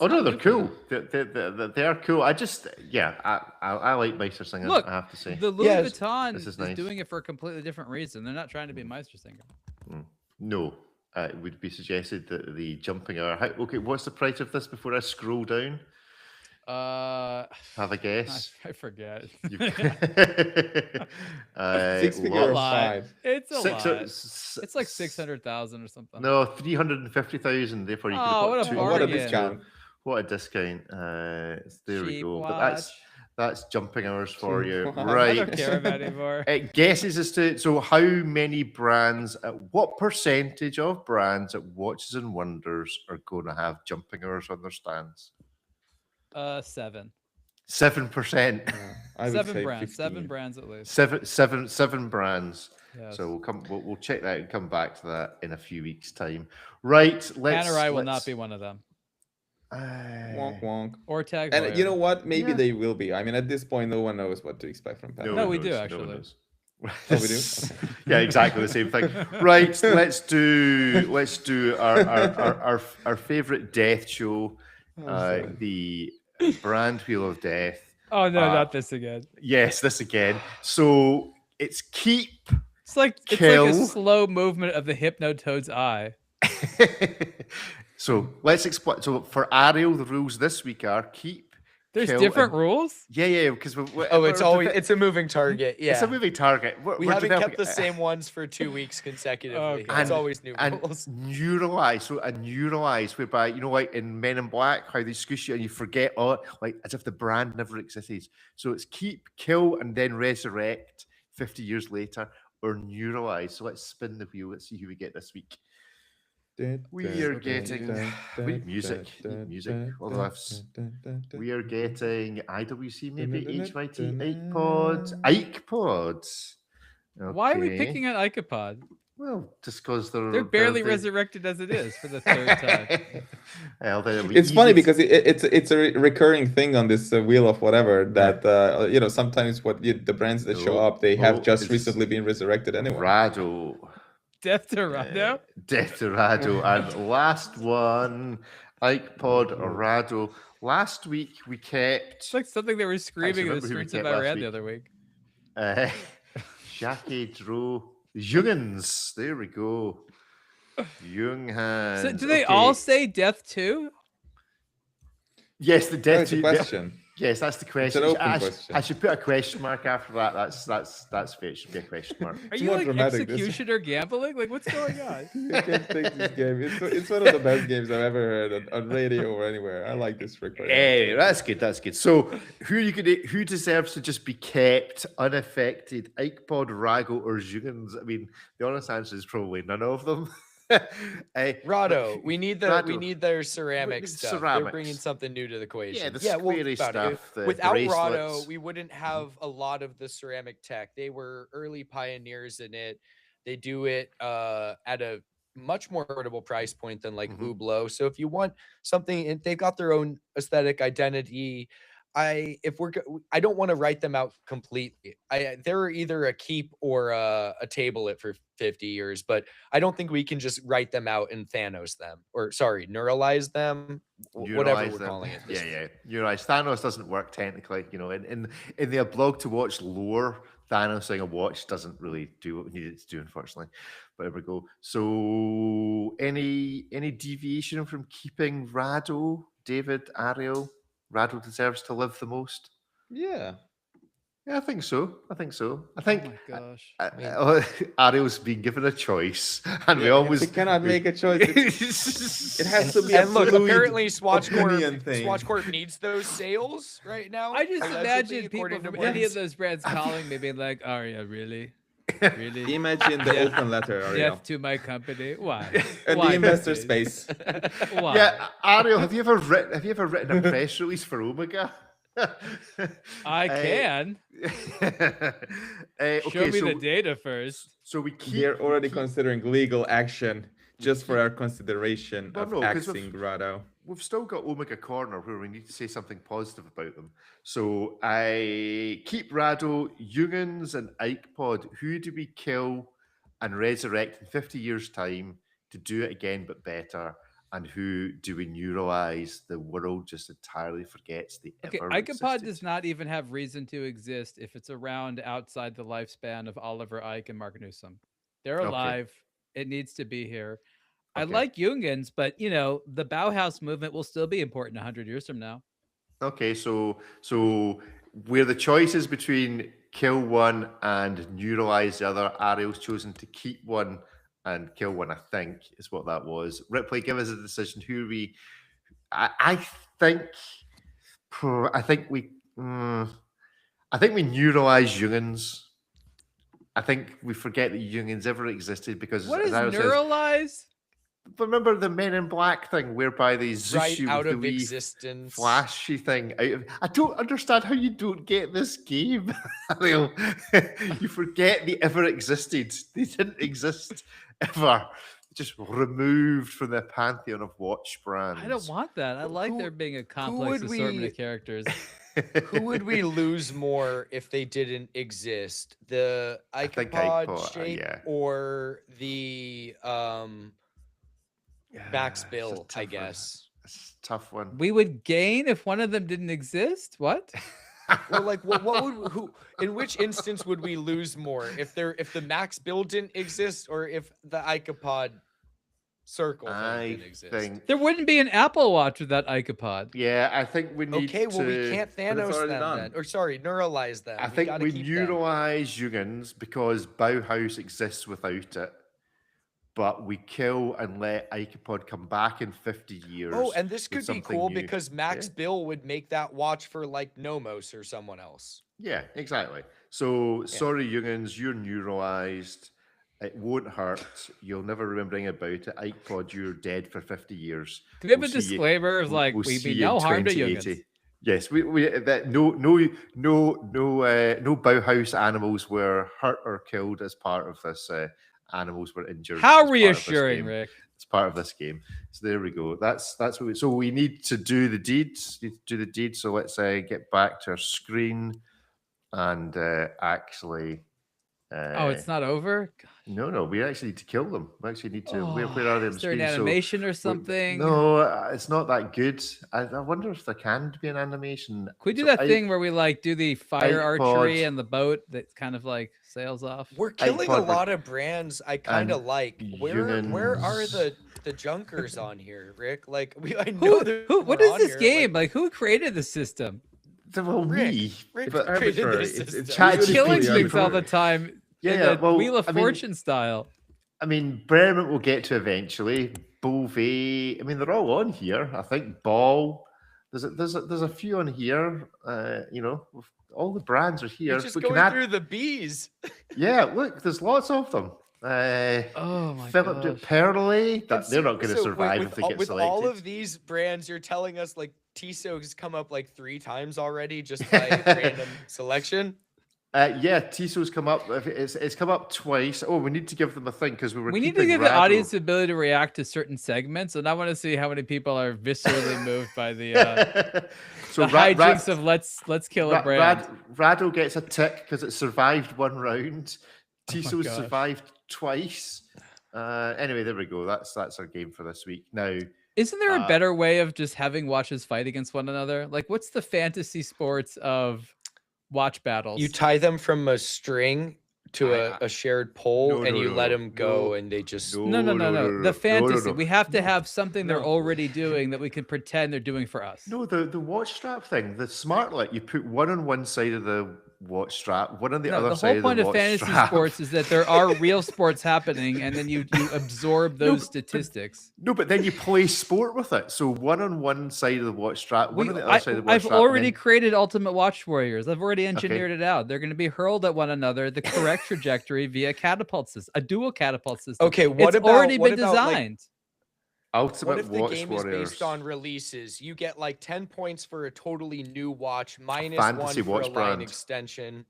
Oh no, they're cool. They're cool. I just, I like Meistersinger. Look, I have to say, the Louis Vuitton is is nice. doing it for a completely different reason. They're not trying to be Meistersinger. No. It would be suggested that the jumping hour. Okay, what's the price of this before I scroll down? Have a guess. I forget. Six figure of lie. 5. It's a Six- lot. It's like 600,000 or something. No, 350,000. Therefore, you could Oh, have what got a two. bargain. What a discount. What a discount. There we Cheap go. watch. But that's jumping hours for you, Cheap watch. I right? don't care about it anymore. It guesses as to how many brands, what percentage of brands at Watches and Wonders are going to have jumping hours on their stands? 7. 7%. I would Seven say brands. 15. 7 brands at least. Seven brands. Yes. So we'll check that and come back to that in a few weeks' time. Right. Panerai will not be one of them. Wonk wonk. Or Tag And you Heuer. know what? Maybe Yeah. they will be. I mean, at this point, no one knows what to expect from Panerai. No, one we do, knows, actually. one knows. Oh, we do? Yeah, exactly the same thing. Right, let's do our favorite death show, sorry. the brand Wheel of Death. Oh no, Uh, not this again. Yes, this again. So it's keep. It's like a kill. slow movement of the Hypnotoad's eye. So let's explain. So for Ariel, the rules this week are keep. There's kill, different and- rules. Yeah, because It's a moving target. Yeah. it's a moving target. We haven't kept the same ones for 2 weeks consecutively. Okay. It's And- always new and rules. neuralize. So a neuralize, whereby like in Men in Black, how they squish you and you forget all it, like as if the brand never existed. So it's keep, kill, and then resurrect 50 years later, or neuralize. So let's spin the wheel. Let's see who we get this week. We are getting music. We are getting IWC, maybe HYT, Ike Pods. Why are we Okay. picking on Icopod? Well, just because They're barely they- resurrected as it is for the third time. Well, It's funny because it's a recurring thing on this wheel of whatever that sometimes the brands that show up they have just it's recently been resurrected anyway. Rado. Death to Rado. Death to Rado. And last one, Ike Pod Rado. Last week we kept It's like something they were screaming in the remember who we streets of kept last Iran week? the other week. Jackie Dro Jungens. There we go. Junghans. So do they all say death too? Yes, the death That's a to question. Yes, that's the question. open I question. should put a question mark after that. That's fair. It should be a question mark. Are It's you more like dramatic, this- executioner gambling? Like what's going on? You can't take this game. It's one of the best games I've ever heard on radio or anywhere. I like this recording. Hey, that's good. That's good. So, who deserves to just be kept unaffected? Ikepod, Rago, or Jungens? I mean, the honest answer is probably none of them. Rado, we need Rado. their ceramic need stuff. They're ceramics. bringing something new to the equation. Yeah, the well, squarey think about it. stuff, the Without bracelets. Rado, we wouldn't have a lot of the ceramic tech. They were early pioneers in it. They do it at a much more affordable price point than like Hublot. So if you want something, and they've got their own aesthetic identity. I don't want to write them out completely. They're either a keep or a table it for 50 years, but I don't think we can just write them out and Thanos them, or sorry, neuralize them, whatever Neuralize we're them. calling it. Yeah. Neuralize. Thanos doesn't work technically. In the blog to watch lore, Thanos saying a watch doesn't really do what we need it to do, unfortunately. But there we go. So, any deviation from keeping Rado, David, Ariel? Rado deserves to live the most. Yeah. Yeah, I think so. I think Oh think my gosh. Ariel's been given a choice, and we Yeah, always we cannot make a choice. It has to be And a look, fluid apparently Swatch opinion thing. Corp needs those sales right now. I just allegedly, imagine people according to from any of brands. those brands calling me being like, Arya, really? Really? Imagine the open letter, Ariel. Death to my company? Why? And Why, the investor please? space. Why? Yeah, Ariel, have you ever written a press release for Omega? I can. Okay, Show me so, the data first. so we keep They're already considering legal action just for our consideration Well, of no, 'cause axing Rado. we've still got Omega Corner where we need to say something positive about them. So I keep Rado, Jungens, and Ike-Pod. Who do we kill and resurrect in 50 years' time to do it again but better? And who do we neuralize? The world just entirely forgets the Okay, ever Icopod existed. does not even have reason to exist if it's around outside the lifespan of Oliver Ike and Mark Newsom. They're Okay. alive. It needs to be here. I Okay. like Jungens, but the Bauhaus movement will still be important 100 years from now. Okay, so where the choice is between kill one and neuralize the other, Ariel's chosen to keep one and kill one, I think, is what that was. Ripley, give us a decision. Who we I think we neuralize Jungens. I think we forget that Jungens ever existed because What as is Ariel says, neuralize? remember the Men in Black thing whereby they zoos Right you out with the of wee existence. flashy thing out of, I don't understand how you don't get this game. Ariel. You forget they ever existed. They didn't exist ever. Just removed from the pantheon of watch brands. I don't want that. I like there being a complex would assortment we- of characters. Who would we lose more if they didn't exist? The think Icopod Icopod, shape yeah. or the Max It's a Bill, tough I one. guess. It's a tough one. We would gain if one of them didn't exist? What? Or like what would who in which instance would we lose more? If the Max Bill didn't exist or if the Icopod circle thing I didn't exist? think, There wouldn't be an Apple Watch without Icopod. yeah, I think we need Okay, well we to- can't it's Thanos already them done. then. Or sorry, neuralize them. I think gotta we keep them. neuralize Jungens because Bauhaus exists without it. But we kill and let Icopod come back in 50 years. Oh, and this with could be something cool new. because Max Yeah. Bill would make that watch for like Nomos or someone else. Yeah, exactly. So sorry, Jungens, you're neuralized. It won't hurt. You'll never remember anything about it. Icopod, you're dead for 50 years. Do we have We'll a see you- disclaimer of like we'll we see mean you in no harm to 2080. Jungens? Yes, we that no Bauhaus animals were hurt or killed as part of this. Animals were injured. as How part of this reassuring, game. Rick. It's part of this game. So there we go. That's what we. So we need to do the deeds. Need to do the deed. So let's get back to our screen and actually. Oh, it's not over? No. We actually need to kill them. We actually need to. Where are they? on Is there an screen? So animation or we're- something? No, it's not that good. I wonder if there can be an animation. Could we do So that thing where we like do the fire archery Icopod. and the boat that kind of like sails off? We're killing a Icopod lot of brands I kind of and like. Where are Jungens. the junkers on here, Rick? Like I know Who? What is this game? Like, who created the system? Well, Rick, me. Rick but created arbitrary. this It's system. Chat We're killing GPT, things all the time. Yeah, in yeah, the well, Wheel of I mean- Fortune style. I mean, Bremen will get to eventually. Beauvais. I mean, they're all on here. I think Ball. There's a few on here. All the brands are here. You're just We can going add- through the bees. Yeah, look, there's lots of them. Oh my Philip de gosh. Perle. And They're not going to so survive with, if they all, get with selected. all of these brands, you're telling us like Tissot has come up like 3 times already just by random selection. Yeah, Tissot's come up. It's come up twice. Oh, we need to give them a thing because we We need to give the audience the ability to react to certain segments, and I want to see how many people are viscerally moved by the so the hijinks of let's kill a brand. Rado gets a tick because it survived one round. Oh my Tissot gosh. survived twice. Anyway, there we go. That's our game for this week. Now, Isn't there a better way of just having watches fight against one another? Like, what's the fantasy sports of watch battles. You tie them from a string to a shared pole, No, and no, you let no, them go, no, and they just. No. The fantasy. no. We have to have something they're No. already doing that we can pretend they're doing for us. No, the watch strap thing, the smartlet, you put one on one side of the watch strap, one on the No, other the side whole of point the of watch fantasy strap. sports is that there are real sports happening, and then you absorb those statistics. No, but then you play sport with it. So one on one side of the watch strap, one on the other side of the watch I've strap. and already then- created Ultimate Watch Warriors. I've already engineered it out. They're going to be hurled at one another the correct trajectory via catapult system, a dual catapult system. Okay, what it's about already what been about, like, designed? Ultimate What if the Watch game Warriors. is based on releases? You get like 10 points for a totally new watch, minus fantasy 1 for watch a line brand. extension.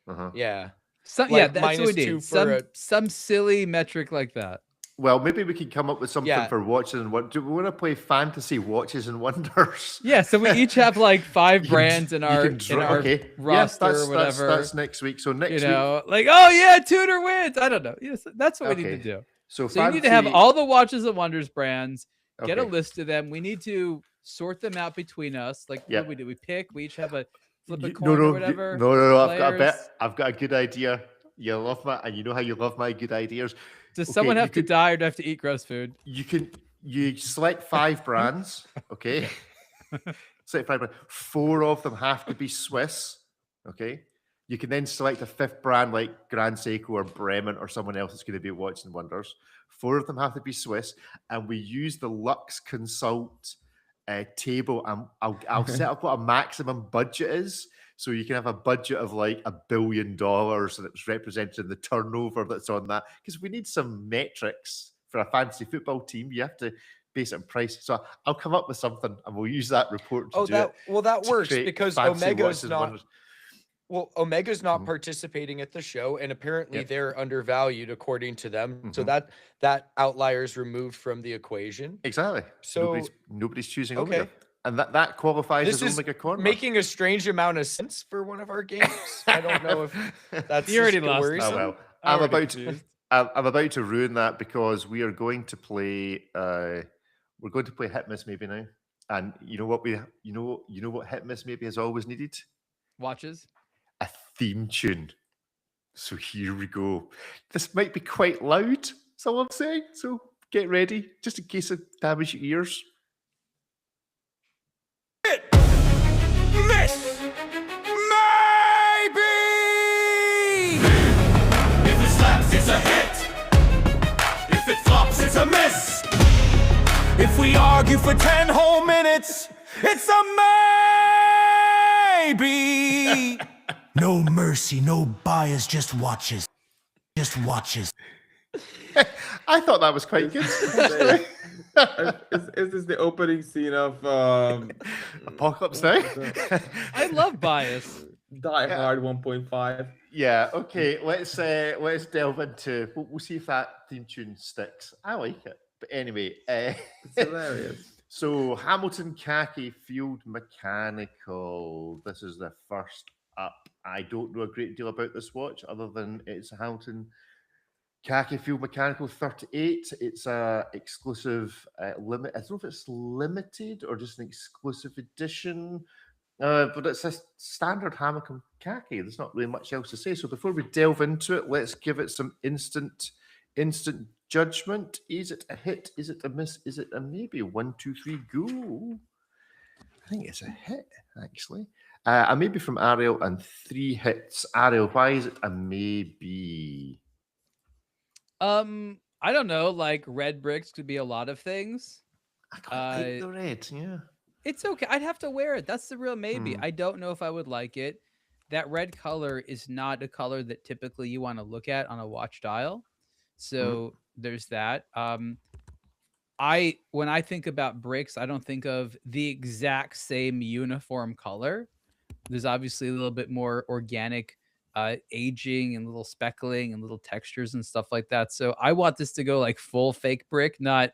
Uh-huh. Yeah. Yeah, like, that's what we -2 need. for Some silly metric like that. Well, maybe we could come up with something Yeah. for watches and what. Do we want to play fantasy watches and wonders? Yeah, so we each have like 5 You can- brands in you our can draw- okay. roster yes, or whatever. That's next week. So next You week. know, like, oh yeah, Tudor wins. I don't know. Yes, that's what we need Okay. to do. So So you need to have fantasy- all the Watches and Wonders brands. Get a okay. list of them. We need to sort them out between us. Like, Yep. what do we do? We pick. We each have a flip a You- coin or whatever. No. I've players. got a good idea. You love my, and you know how you love my good ideas. Does Okay, someone you have to could- die or do I have to eat gross food? You select 5 brands. Okay. Select 5 brands. 4 of them have to be Swiss. Okay. You can then select a 5th brand like Grand Seiko or Bremen or someone else that's going to be Watches and Wonders. 4 of them have to be Swiss, and we use the Lux Consult table. And I'll set up what a maximum budget is, so you can have a budget of like $1 billion, and it's represented in the turnover that's on that. Because we need some metrics for a fantasy football team. You have to base it on price. So I'll come up with something, and we'll use that report to do it. that to works create because fantasy Omega's watches and not. wonders. Well, Omega's not Mhm. participating at the show, and apparently Yep. they're undervalued according to them. So Mhm. that outlier is removed from the equation. Exactly. So nobody's choosing okay. Omega, and that qualifies This as is Omega Corner. making a strange amount of sense for one of our games. I don't know if that's You already just lost. worrisome. Oh well, I'm I'm already about to. confused. I'm about to ruin that because we are going to play. We're going to play Hit Miss Maybe now, and you know what what Hit Miss Maybe has always needed? Watches. A theme tune. So here we go. This might be quite loud. That's all I'm saying. So get ready, just in case it damages your ears. Miss maybe. If it slaps, it's a hit. If it flops, it's a miss. If we argue for 10 whole minutes, it's a maybe. No mercy, no bias, just watches. Just watches. I thought that was quite good. Is this the opening scene of Apocalypse Now? I love bias. Die Hard 1.5? Yeah. Okay. Let's delve into. We'll see if that theme tune sticks. I like it. But anyway, It's hilarious. so Hamilton Khaki Field Mechanical. This is the first up. I don't know a great deal about this watch other than it's a Hamilton Khaki Field Mechanical 38. It's a exclusive limit. I don't know if it's limited or just an exclusive edition. But it's a standard Hamilton Khaki. There's not really much else to say. So before we delve into it, let's give it some instant judgment. Is it a hit? Is it a miss? Is it a maybe? 1, 2, 3, go. I think it's a hit, actually. A maybe from Ariel and 3 hits. Ariel, why is it a maybe? I don't know. Like red bricks could be a lot of things. I quite like the red, yeah. It's okay. I'd have to wear it. That's the real maybe. Hmm. I don't know if I would like it. That red color is not a color that typically you want to look at on a watch dial. So there's that. When I think about bricks, I don't think of the exact same uniform color. There's obviously a little bit more organic aging and little speckling and little textures and stuff like that. So I want this to go like full fake brick, not,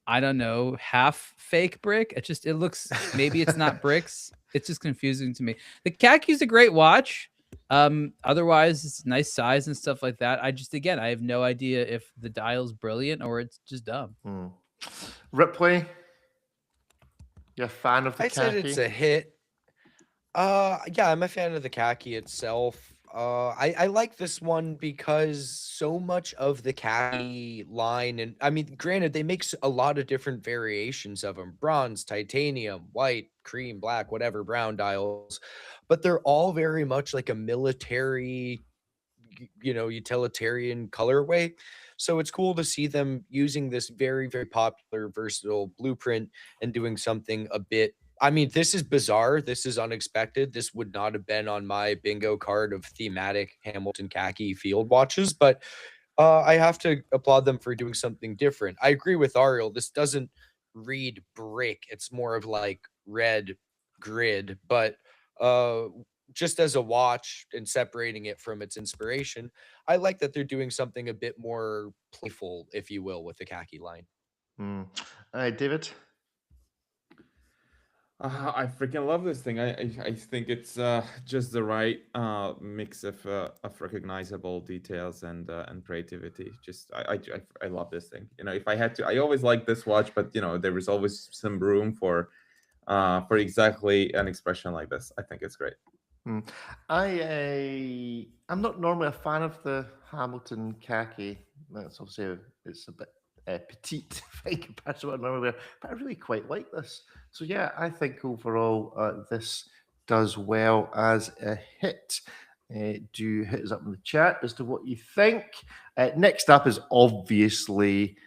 I don't know, half fake brick. It looks, maybe it's not bricks. It's just confusing to me. The Khaki's a great watch. Otherwise it's nice size and stuff like that. I have no idea if the dial's brilliant or it's just dumb. Ripley, you're a fan of the I said Khaki? it's a hit. Yeah, I'm a fan of the khaki itself. I like this one because so much of the khaki line, and I mean, granted, they make a lot of different variations of them: bronze, titanium, white, cream, black, whatever, brown dials, but they're all very much like a military, utilitarian colorway. So it's cool to see them using this very, very popular, versatile blueprint and doing something a bit. I mean, this is bizarre. This is unexpected. This would not have been on my bingo card of thematic Hamilton khaki field watches, but I have to applaud them for doing something different. I agree with Ariel. This doesn't read brick. It's more of like red grid, but uh just as a watch and separating it from its inspiration, I like that they're doing something a bit more playful, if you will, with the khaki line. All right, David. I freaking love this thing. I think it's just the right mix of recognizable details and creativity. Just I love this thing. If I had to, I always like this watch, but there is always some room for exactly an expression like this. I think it's great. I'm not normally a fan of the Hamilton khaki. That's obviously it's a bit petite in comparison to what I normally wear, but I really quite like this. So yeah, I think overall this does well as a hit. Do hit us up in the chat as to what you think. Next up is obviously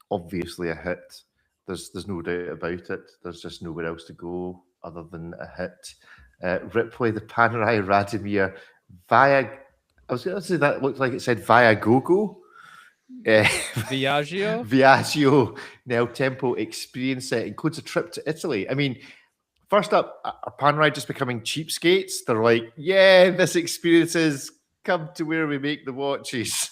a hit. There's no doubt about it. There's just nowhere else to go other than a hit. Ripley, the Panerai Radomir via. I was going to say that looked like it said Viagogo. Viaggio Nel Tempo experience set includes a trip to Italy. I mean, first up, are Panerai just becoming cheapskates? They're like, yeah, this experience is come to where we make the watches.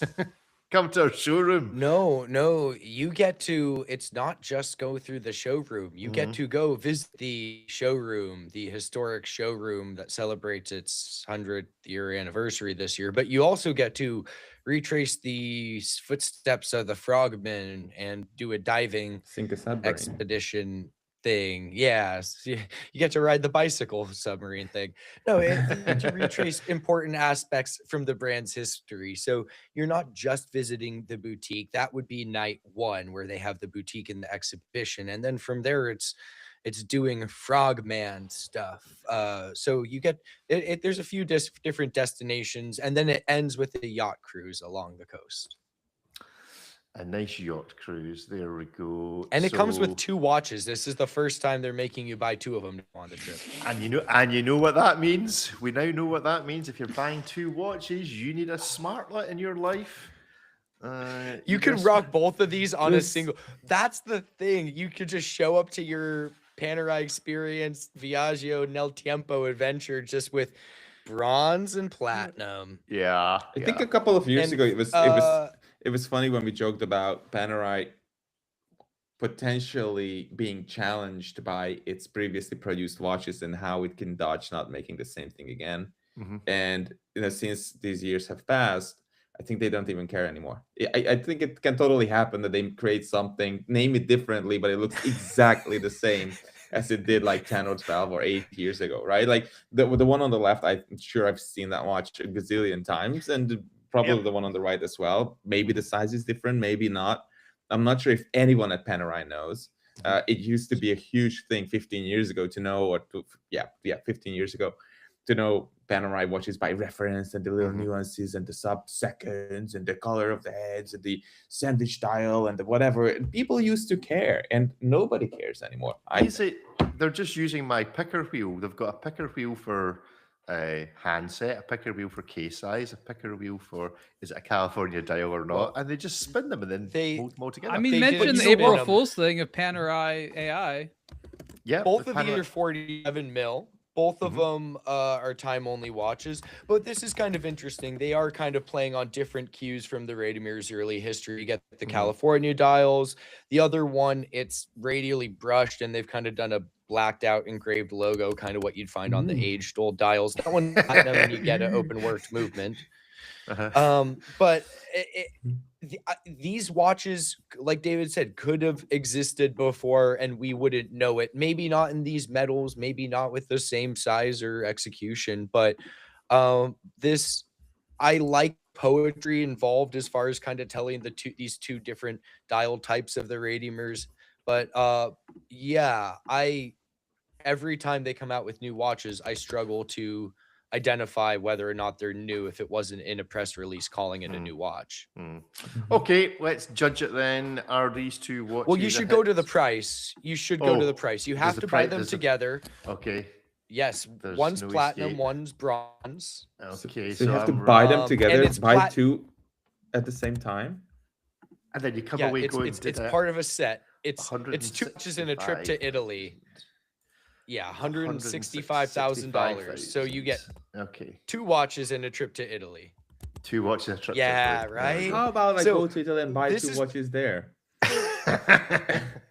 Come to our showroom. No, you get to, it's not just go through the showroom. You get to go visit the showroom, the historic showroom that celebrates its 100th year anniversary this year. But you also get to retrace the footsteps of the frogmen and do a diving Sink a submarine. expedition thing. Yes, you get to ride the bicycle submarine thing. No, you get to retrace important aspects from the brand's history. So you're not just visiting the boutique. That would be night one, where they have the boutique and the exhibition, and then from there it's doing frogman stuff. So you get there's a few different destinations, and then it ends with a yacht cruise along the coast. A nice yacht cruise. There we go. And it comes with 2 watches. This is the first time they're making you buy 2 of them on the trip. And you know what that means. We now know what that means. If you're buying 2 watches, you need a smartlet in your life. You can rock both of these on a single. That's the thing. You could just show up to your Panerai Experience Viaggio Nel Tempo adventure just with bronze and platinum. Yeah. I think a couple of years ago it was funny when we joked about Panerai potentially being challenged by its previously produced watches and how it can dodge not making the same thing again. And since these years have passed, I think they don't even care anymore. I think it can totally happen that they create something, name it differently, but it looks exactly the same as it did like 10 or 12 or 8 years ago, right? Like the one on the left, I'm sure I've seen that watch a gazillion times, and probably the one on the right as well. Maybe the size is different, maybe not. I'm not sure if anyone at Panerai knows. It used to be a huge thing 15 years ago to know, 15 years ago, to know Panerai watches by reference and the little nuances and the sub-seconds and the color of the heads and the sandwich dial and the whatever. And people used to care, and nobody cares anymore. They're just using my picker wheel. They've got a picker wheel for handset, a picker wheel for case size, a picker wheel for is it a California dial or not, and they just spin them and then mold them all together. I mean, mention the April Fool's thing of Panerai AI. Yeah, both of these are 47 mil. Both of them are time-only watches, but this is kind of interesting. They are kind of playing on different cues from the Radomir's early history. You get the California dials. The other one, it's radially brushed, and they've kind of done a blacked-out engraved logo, kind of what you'd find on the aged old dials. That one, and you get an open-worked movement. But these watches, like David said, could have existed before and we wouldn't know it. Maybe not in these metals, maybe not with the same size or execution, but this, I like poetry involved as far as kind of telling these two different dial types of the radiomers. But yeah, every time they come out with new watches, I struggle to identify whether or not they're new if it wasn't in a press release calling it a new watch. Okay, let's judge it then. Are these two watches? Well, you should go to the price. You should go to the price. You have to buy them together. Okay. Yes, There's one's no platinum, escape. one's bronze. Okay, So you have to I'm buy them wrong. together, it's buy two at the same time. And then you come Yeah, away it's going. it's part of a set. It's 2 watches in a trip to Italy. Yeah, $165,000. So you get 2 watches in a trip to Italy. 2 watches in a trip. Yeah, to Italy. right. How about I So, go to Italy and buy this 2 is- watches there?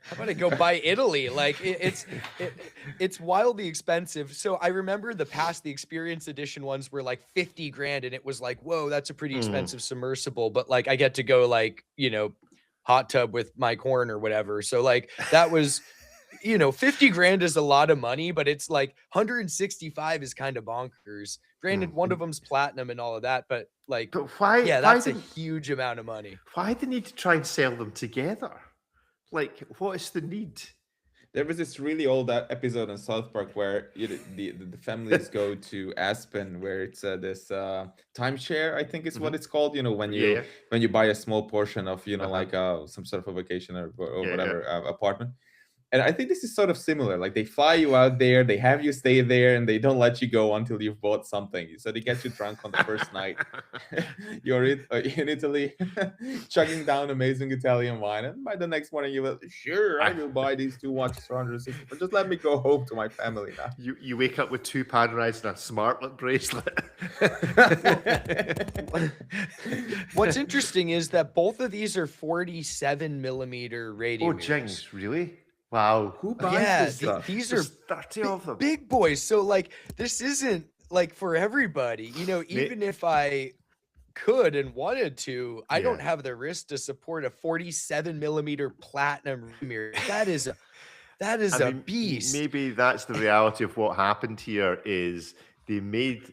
How about I go buy Italy? Like it's wildly expensive. So I remember the experience edition ones were like 50 grand, and it was like, whoa, that's a pretty expensive submersible. But like I get to go like, hot tub with my corn or whatever. So like that was, 50 grand is a lot of money, but it's like 165 is kind of bonkers. Granted, one of them's platinum and all of that, but like, But why? yeah, why that's a the- huge amount of money. Why the need to try and sell them together? Like, what is the need? There was this really old episode on South Park where the families go to Aspen, where it's this timeshare, I think is what it's called. When you when you buy a small portion of like some sort of a vacation or whatever apartment. And I think this is sort of similar. Like they fly you out there, they have you stay there, and they don't let you go until you've bought something. So they get you drunk on the first night. You're in Italy, chugging down amazing Italian wine, and by the next morning you will, sure, I will buy these 2 watches for 160. But just let me go home to my family now. You wake up with 2 Panerai's and a smartlet bracelet. What's interesting is that both of these are 47 millimeter radio. Oh, jinx, really? Wow. Who buys Yeah, this stuff? these are There's 30 of them. big boys. So like this isn't like for everybody. Even if I could and wanted to, I don't have the wrist to support a 47 millimeter platinum mirror. That is a beast. Maybe that's the reality of what happened here is they made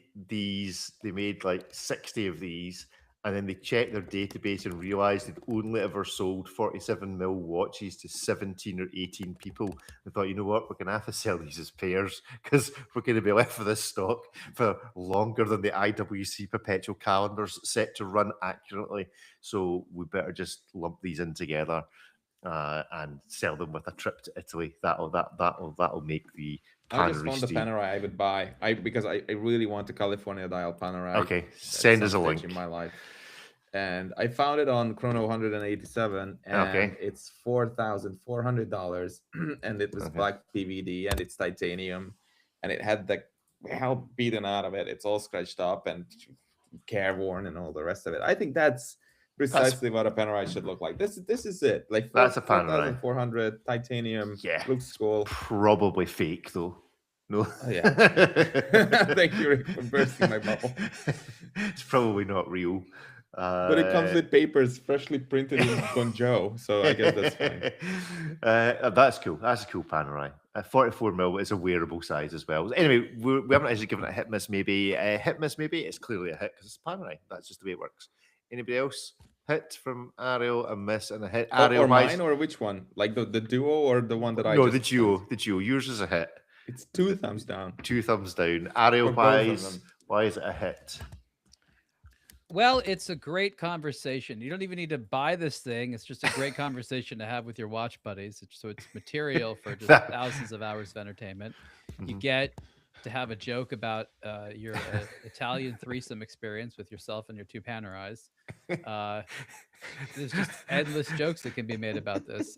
like 60 of these, and then they checked their database and realized they'd only ever sold 47 mil watches to 17 or 18 people. They thought, you know what, we're going to have to sell these as pairs because we're going to be left with this stock for longer than the IWC perpetual calendars set to run accurately. So we better just lump these in together and sell them with a trip to Italy. That'll make the I just found the Panerai Panerai I would buy. Because I really want the California dial Panerai. Okay, at send us a some link. stage in my life. And I found it on Chrono 187, and it's $4,400, and it was black PVD, and it's titanium, and it had the hell beaten out of it. It's all scratched up and careworn and all the rest of it. I think that's precisely what a Panerai should look like. This is it. Like That's a Panerai. 4,400 titanium. Yeah. Looks cool. Probably fake though. No. Oh, yeah. Thank you, Rick, for bursting my bubble. It's probably not real. But it comes with papers freshly printed in Guangzhou, so I guess that's fine. That's cool. That's a cool Panerai. 44 mil is a wearable size as well. Anyway, we haven't actually given it a hit miss. Maybe hit miss. Maybe it's clearly a hit because it's Panerai. That's just the way it works. Anybody else? Hit from Ariel, a miss, and a hit. Ariel, Or mine, or which one? Like the duo, or the one that I? No, just the duo. The duo. Yours is a hit. It's 2 thumbs down. 2 thumbs down. Ariel, For both of them. why is it a hit? Well, it's a great conversation. You don't even need to buy this thing. It's just a great conversation to have with your watch buddies. So it's material for just thousands of hours of entertainment. You get to have a joke about your Italian threesome experience with yourself and your 2 Panerais. There's just endless jokes that can be made about this.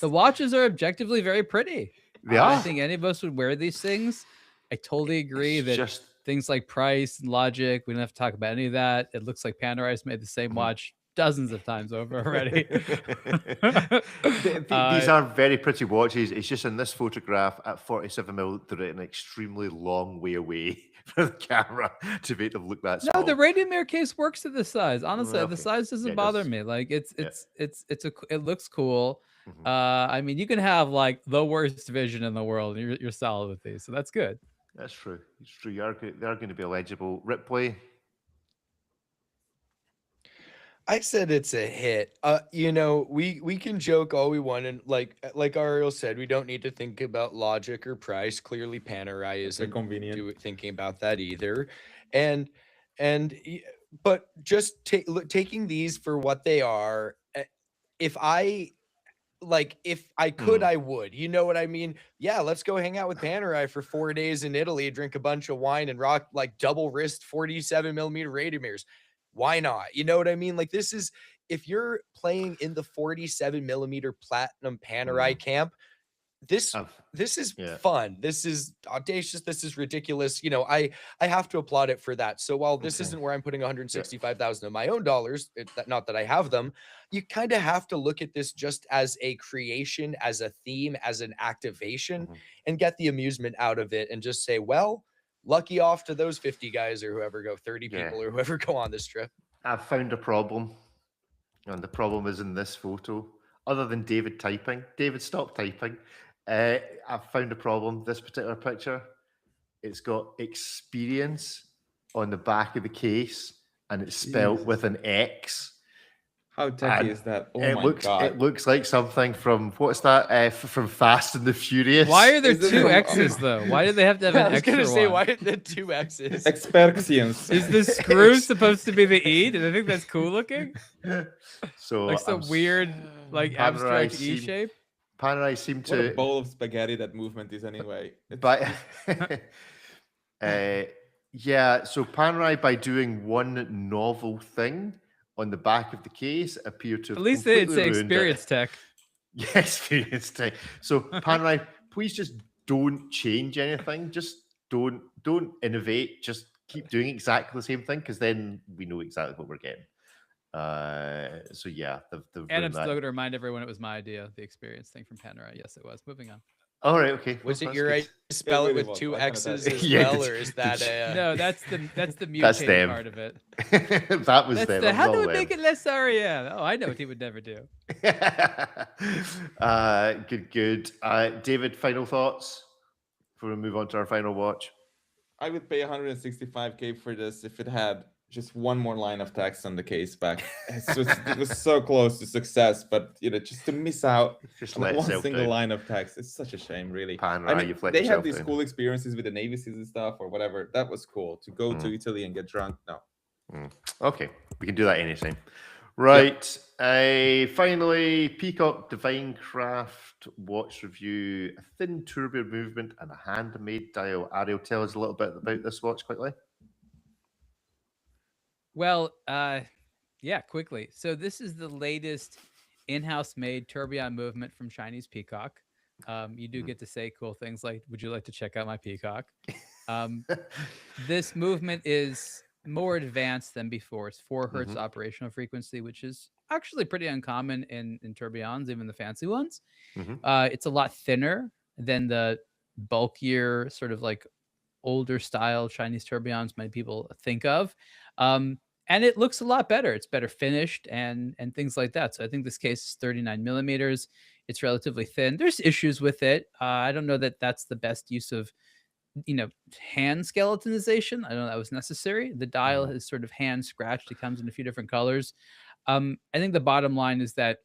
The watches are objectively very pretty. They I are. don't think any of us would wear these things. I totally agree It's that just things like price and logic, we don't have to talk about any of that. It looks like Panerai's made the same watch dozens of times over already. These are very pretty watches. It's just in this photograph at 47mm, they're at an extremely long way away from the camera to make them look that small. No, the radium mirror case works to the size. Honestly, Okay. the size doesn't Yeah, it bother does. me. Like it looks cool. Mhm. I mean, you can have like the worst vision in the world, and you're solid with these, so that's good. That's true. It's true. They are going to be legible. Ripley. I said it's a hit. You know, we can joke all we want, and like Ariel said, we don't need to think about logic or price. Clearly, Panerai isn't convenient. thinking about that either, but just taking these for what they are. If I could, I would. You know what I mean? Yeah, let's go hang out with Panerai for 4 days in Italy, drink a bunch of wine, and rock like double wrist 47mm radiomers. Why not? You know what I mean? Like, this is, if you're playing in the 47mm platinum Panerai camp, this is fun. This is audacious. This is ridiculous. You know, I have to applaud it for that. So while this isn't where I'm putting 165,000 of my own dollars, not that I have them, you kind of have to look at this just as a creation, as a theme, as an activation, and get the amusement out of it, and just say, well, lucky off to those 50 guys or whoever go, 30 people or whoever go on this trip. I've found a problem, and the problem is in this photo. Other than David typing, David, stop typing. I've found a problem. This particular picture, it's got experience on the back of the case, and it's spelled with an X. How tacky is that? Oh my God. It looks like something from, what's that? From Fast and the Furious. Why are there Is it two from- X's though? Why do they have to have an I was extra gonna say, one? why did the 2 X's? Experxians. Is the screw supposed to be the E? Did I think that's cool looking? So Like some weird, like Panerai abstract E seem- shape? Panerai seem What a to, bowl of spaghetti that movement is anyway. but yeah. So Panerai, by doing one novel thing on the back of the case, appear to have At least they didn't say completely ruined it. experience tech. Yeah, experience tech. So Panerai, please just don't change anything. Just don't innovate. Just keep doing exactly the same thing, because then we know exactly what we're getting. So yeah, they've And I'm ruined still that. going to remind everyone it was my idea, the experience thing from Panerai. Yes, it was. Moving on. All right, okay. Was it That's your good. right to spell It it really with was. 2 I kinda X's thought- as Yeah, well, or is that a... No, that's the That's mutating them. part of it. That was That's them. the, That how was do all we make them. it less REM? Oh, I know what he would never do. Good. David, final thoughts before we move on to our final watch? I would pay 165K for this if it had just one more line of text on the case back. It was so close to success, but just to miss out Just on let one yourself single down. line of text, it's such a shame, really. Panerai, you've let they yourself had these down. cool experiences with the Navy SEALs and stuff or whatever. That was cool. To go Mm. to Italy and get drunk, no. Okay, we can do that anytime. Right. Finally, Peacock Divine Craft watch review, a thin turbo movement and a handmade dial. Ariel, tell us a little bit about this watch quickly. Well, yeah, quickly. So this is the latest in-house made tourbillon movement from Chinese Peacock. You do get to say cool things like, would you like to check out my Peacock? This movement is more advanced than before. It's 4 hertz operational frequency, which is actually pretty uncommon in tourbillons, even the fancy ones. It's a lot thinner than the bulkier, sort of like older style Chinese tourbillons many people think of. And it looks a lot better. It's better finished and things like that. So I think this case is 39 millimeters. It's relatively thin. There's issues with it. I don't know that that's the best use of, hand skeletonization. I don't know that was necessary. The dial is sort of hand scratched. It comes in a few different colors. I think the bottom line is that,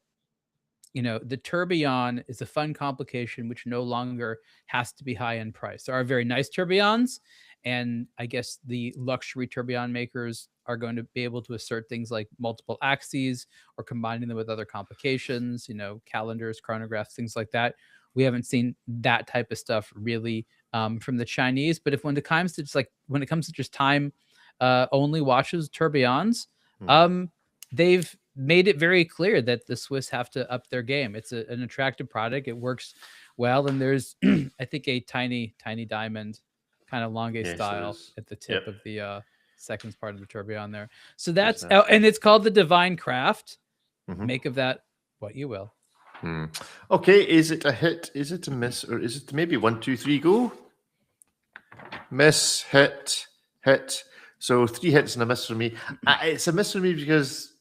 the tourbillon is a fun complication, which no longer has to be high-end price. There are very nice tourbillons, and I guess the luxury tourbillon makers are going to be able to assert things like multiple axes or combining them with other complications, calendars, chronographs, things like that. We haven't seen that type of stuff really from the Chinese. But when it comes to just time only watches, tourbillons, they've made it very clear that the Swiss have to up their game. It's an attractive product. It works well. And there's, I think, a tiny diamond kind of longue style is. at the tip of the seconds part of the tourbillon there. So that's that? and it's called the Divine Craft. Mhm. Make of that what you will. Okay, is it a hit? Is it a miss? Or is it maybe 1, 2, 3, go? Miss, hit, hit. So 3 hits and a miss for me. It's a miss for me because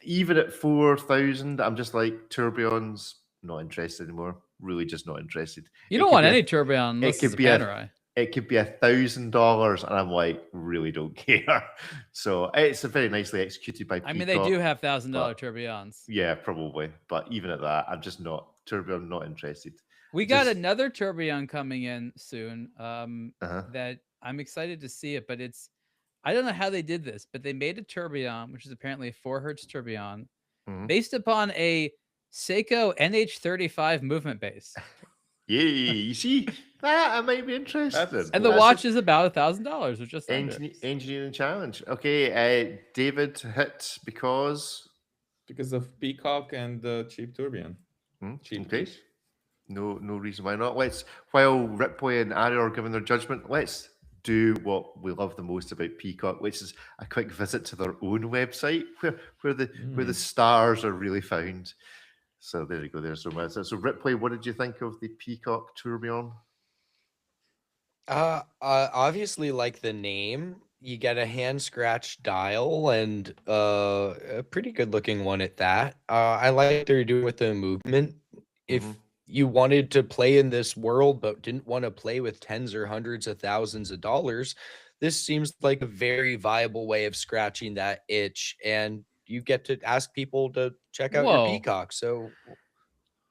even at 4,000, I'm just like, tourbillons, not interested anymore. Really just not interested. You It don't could want be a- any tourbillon unless could it's a be a- Panerai. It could be $1,000, and I'm like, really don't care. So it's a very nicely executed by Peacock. I mean, they do have $1,000 but- tourbillons. Yeah, probably. But even at that, I'm just not tourbillon, not interested. We got just- another tourbillon coming in soon. Uh-huh. That I'm excited to see it, but I don't know how they did this, but they made a tourbillon, which is apparently a 4 hertz tourbillon, Mhm. based upon a Seiko NH35 movement base, Yay! You see that I might be interested. and the That's watch is about $1,000, or just a under. engineering challenge. Okay, David hit because Because of Peacock and the cheap tourbillon. Cheap. okay. No reason why not. While Ripway and Ari are giving their judgment, let's do what we love the most about Peacock, which is a quick visit to their own website where the stars are really found. So there you go. There's so much. So Ripway, what did you think of the Peacock tourbillon? Obviously, like the name, you get a hand scratch dial and a pretty good looking one at that. I like what they're doing with the movement. If Mhm. you wanted to play in this world but didn't want to play with tens or hundreds of thousands of dollars, this seems like a very viable way of scratching that itch, and you get to ask people to check out Whoa. your Peacock. So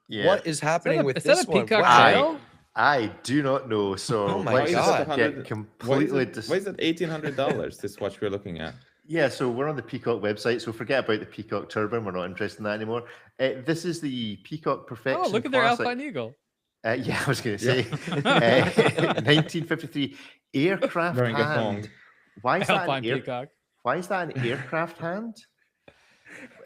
Yeah, what is happening a- with is that this a one? Peacock Wow. sale? I do not know. So Oh my let's Why is it God. at get 100 completely. Why is it $1,800? This watch we're looking at. Yeah, so we're on the Peacock website, so forget about the Peacock Turban. We're not interested in that anymore. This is the Peacock Perfection. Oh, look at their Classic. Alpine Eagle. Yeah, I was going to Yeah. say 1953 aircraft Wearing a hand. thong. Why is that Alpine an Peacock. Why is that an aircraft hand?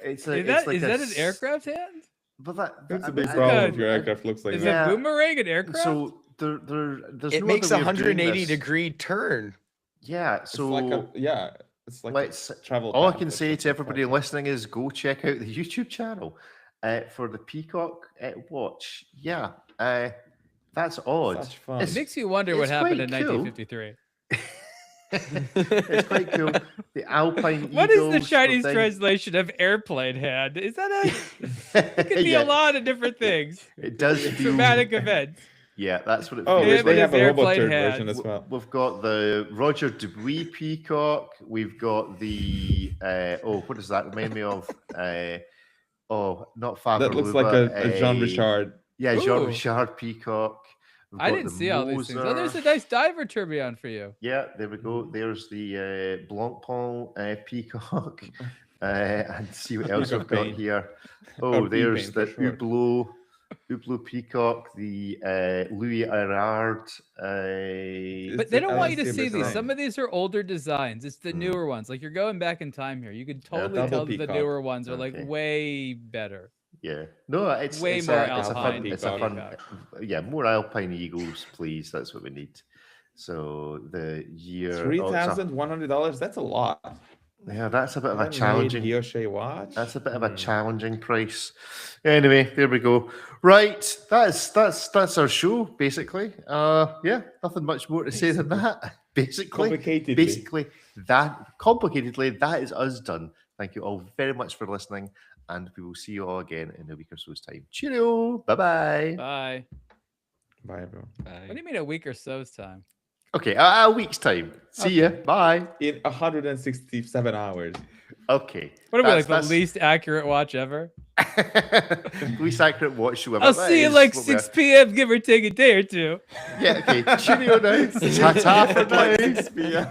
It's Is that an aircraft hand? But that, That's I a big mean, problem I- if your aircraft looks like Is that. Yeah. a boomerang an aircraft? So there's It no makes other a way of doing 180 this. degree turn. Yeah, It's so like it's like let's. a travel. All I path. can It's say just to a everybody travel. listening is go check out the YouTube channel for the Peacock watch. Yeah, that's odd. Such fun. It makes you wonder what it's happened in quite cool. 1953. It's quite cool. The Alpine What is the Eagles Chinese thing. translation of airplane hand? Is that a? It could be Yeah, a lot of different things. It does feel. Dramatic events. Yeah, that's what it Oh, feels Him they and like. have his a robot airplane turd hand. version as well. We've got the Roger Dubuis Peacock. We've got the what does that remind me of? Not Faber. That looks like a Jean Richard. Yeah, Jean Ooh. Richard Peacock. We've I got didn't the see all these things. Oh, there's a Moser. nice diver tourbillon for you. Yeah, there we go. There's the Blancpain Peacock. And see what else Peacock we've got paint. here. Or Oh, there's P-paint for the short. Hublot Peacock, the Louis Erard. But they don't want you to That's see the these. design. Some of these are older designs. It's the Mm. newer ones. Like you're going back in time here. You could totally double tell that the peacock. newer ones are like Okay. way better. Yeah, no, it's Way it's more it's a fun, Alpine it's a fun, Peacock. yeah, more Alpine Eagles, please. That's what we need. So the year, $3,100. That's a lot. yeah, that's a bit of a Handmade challenging. Guilloche watch. That's a bit of a challenging price. Anyway, there we go. Right, that's our show basically. Yeah, nothing much more to say than that. Basically, complicatedly, that is us done. Thank you all very much for listening, and we will see you all again in a week or so's time. Cheerio, bye bye. Bye. Bye, everyone. What do you mean a week or so's time? Okay, a week's time. See ya. Bye. In 167 hours. Okay. What are we, like That's- the least accurate watch ever? least accurate watch show ever. I'll That see you is like what we are. 6 p.m., give or take a day or two. Yeah, okay. Cheerio now. Ta-ta for now. 6 p.m.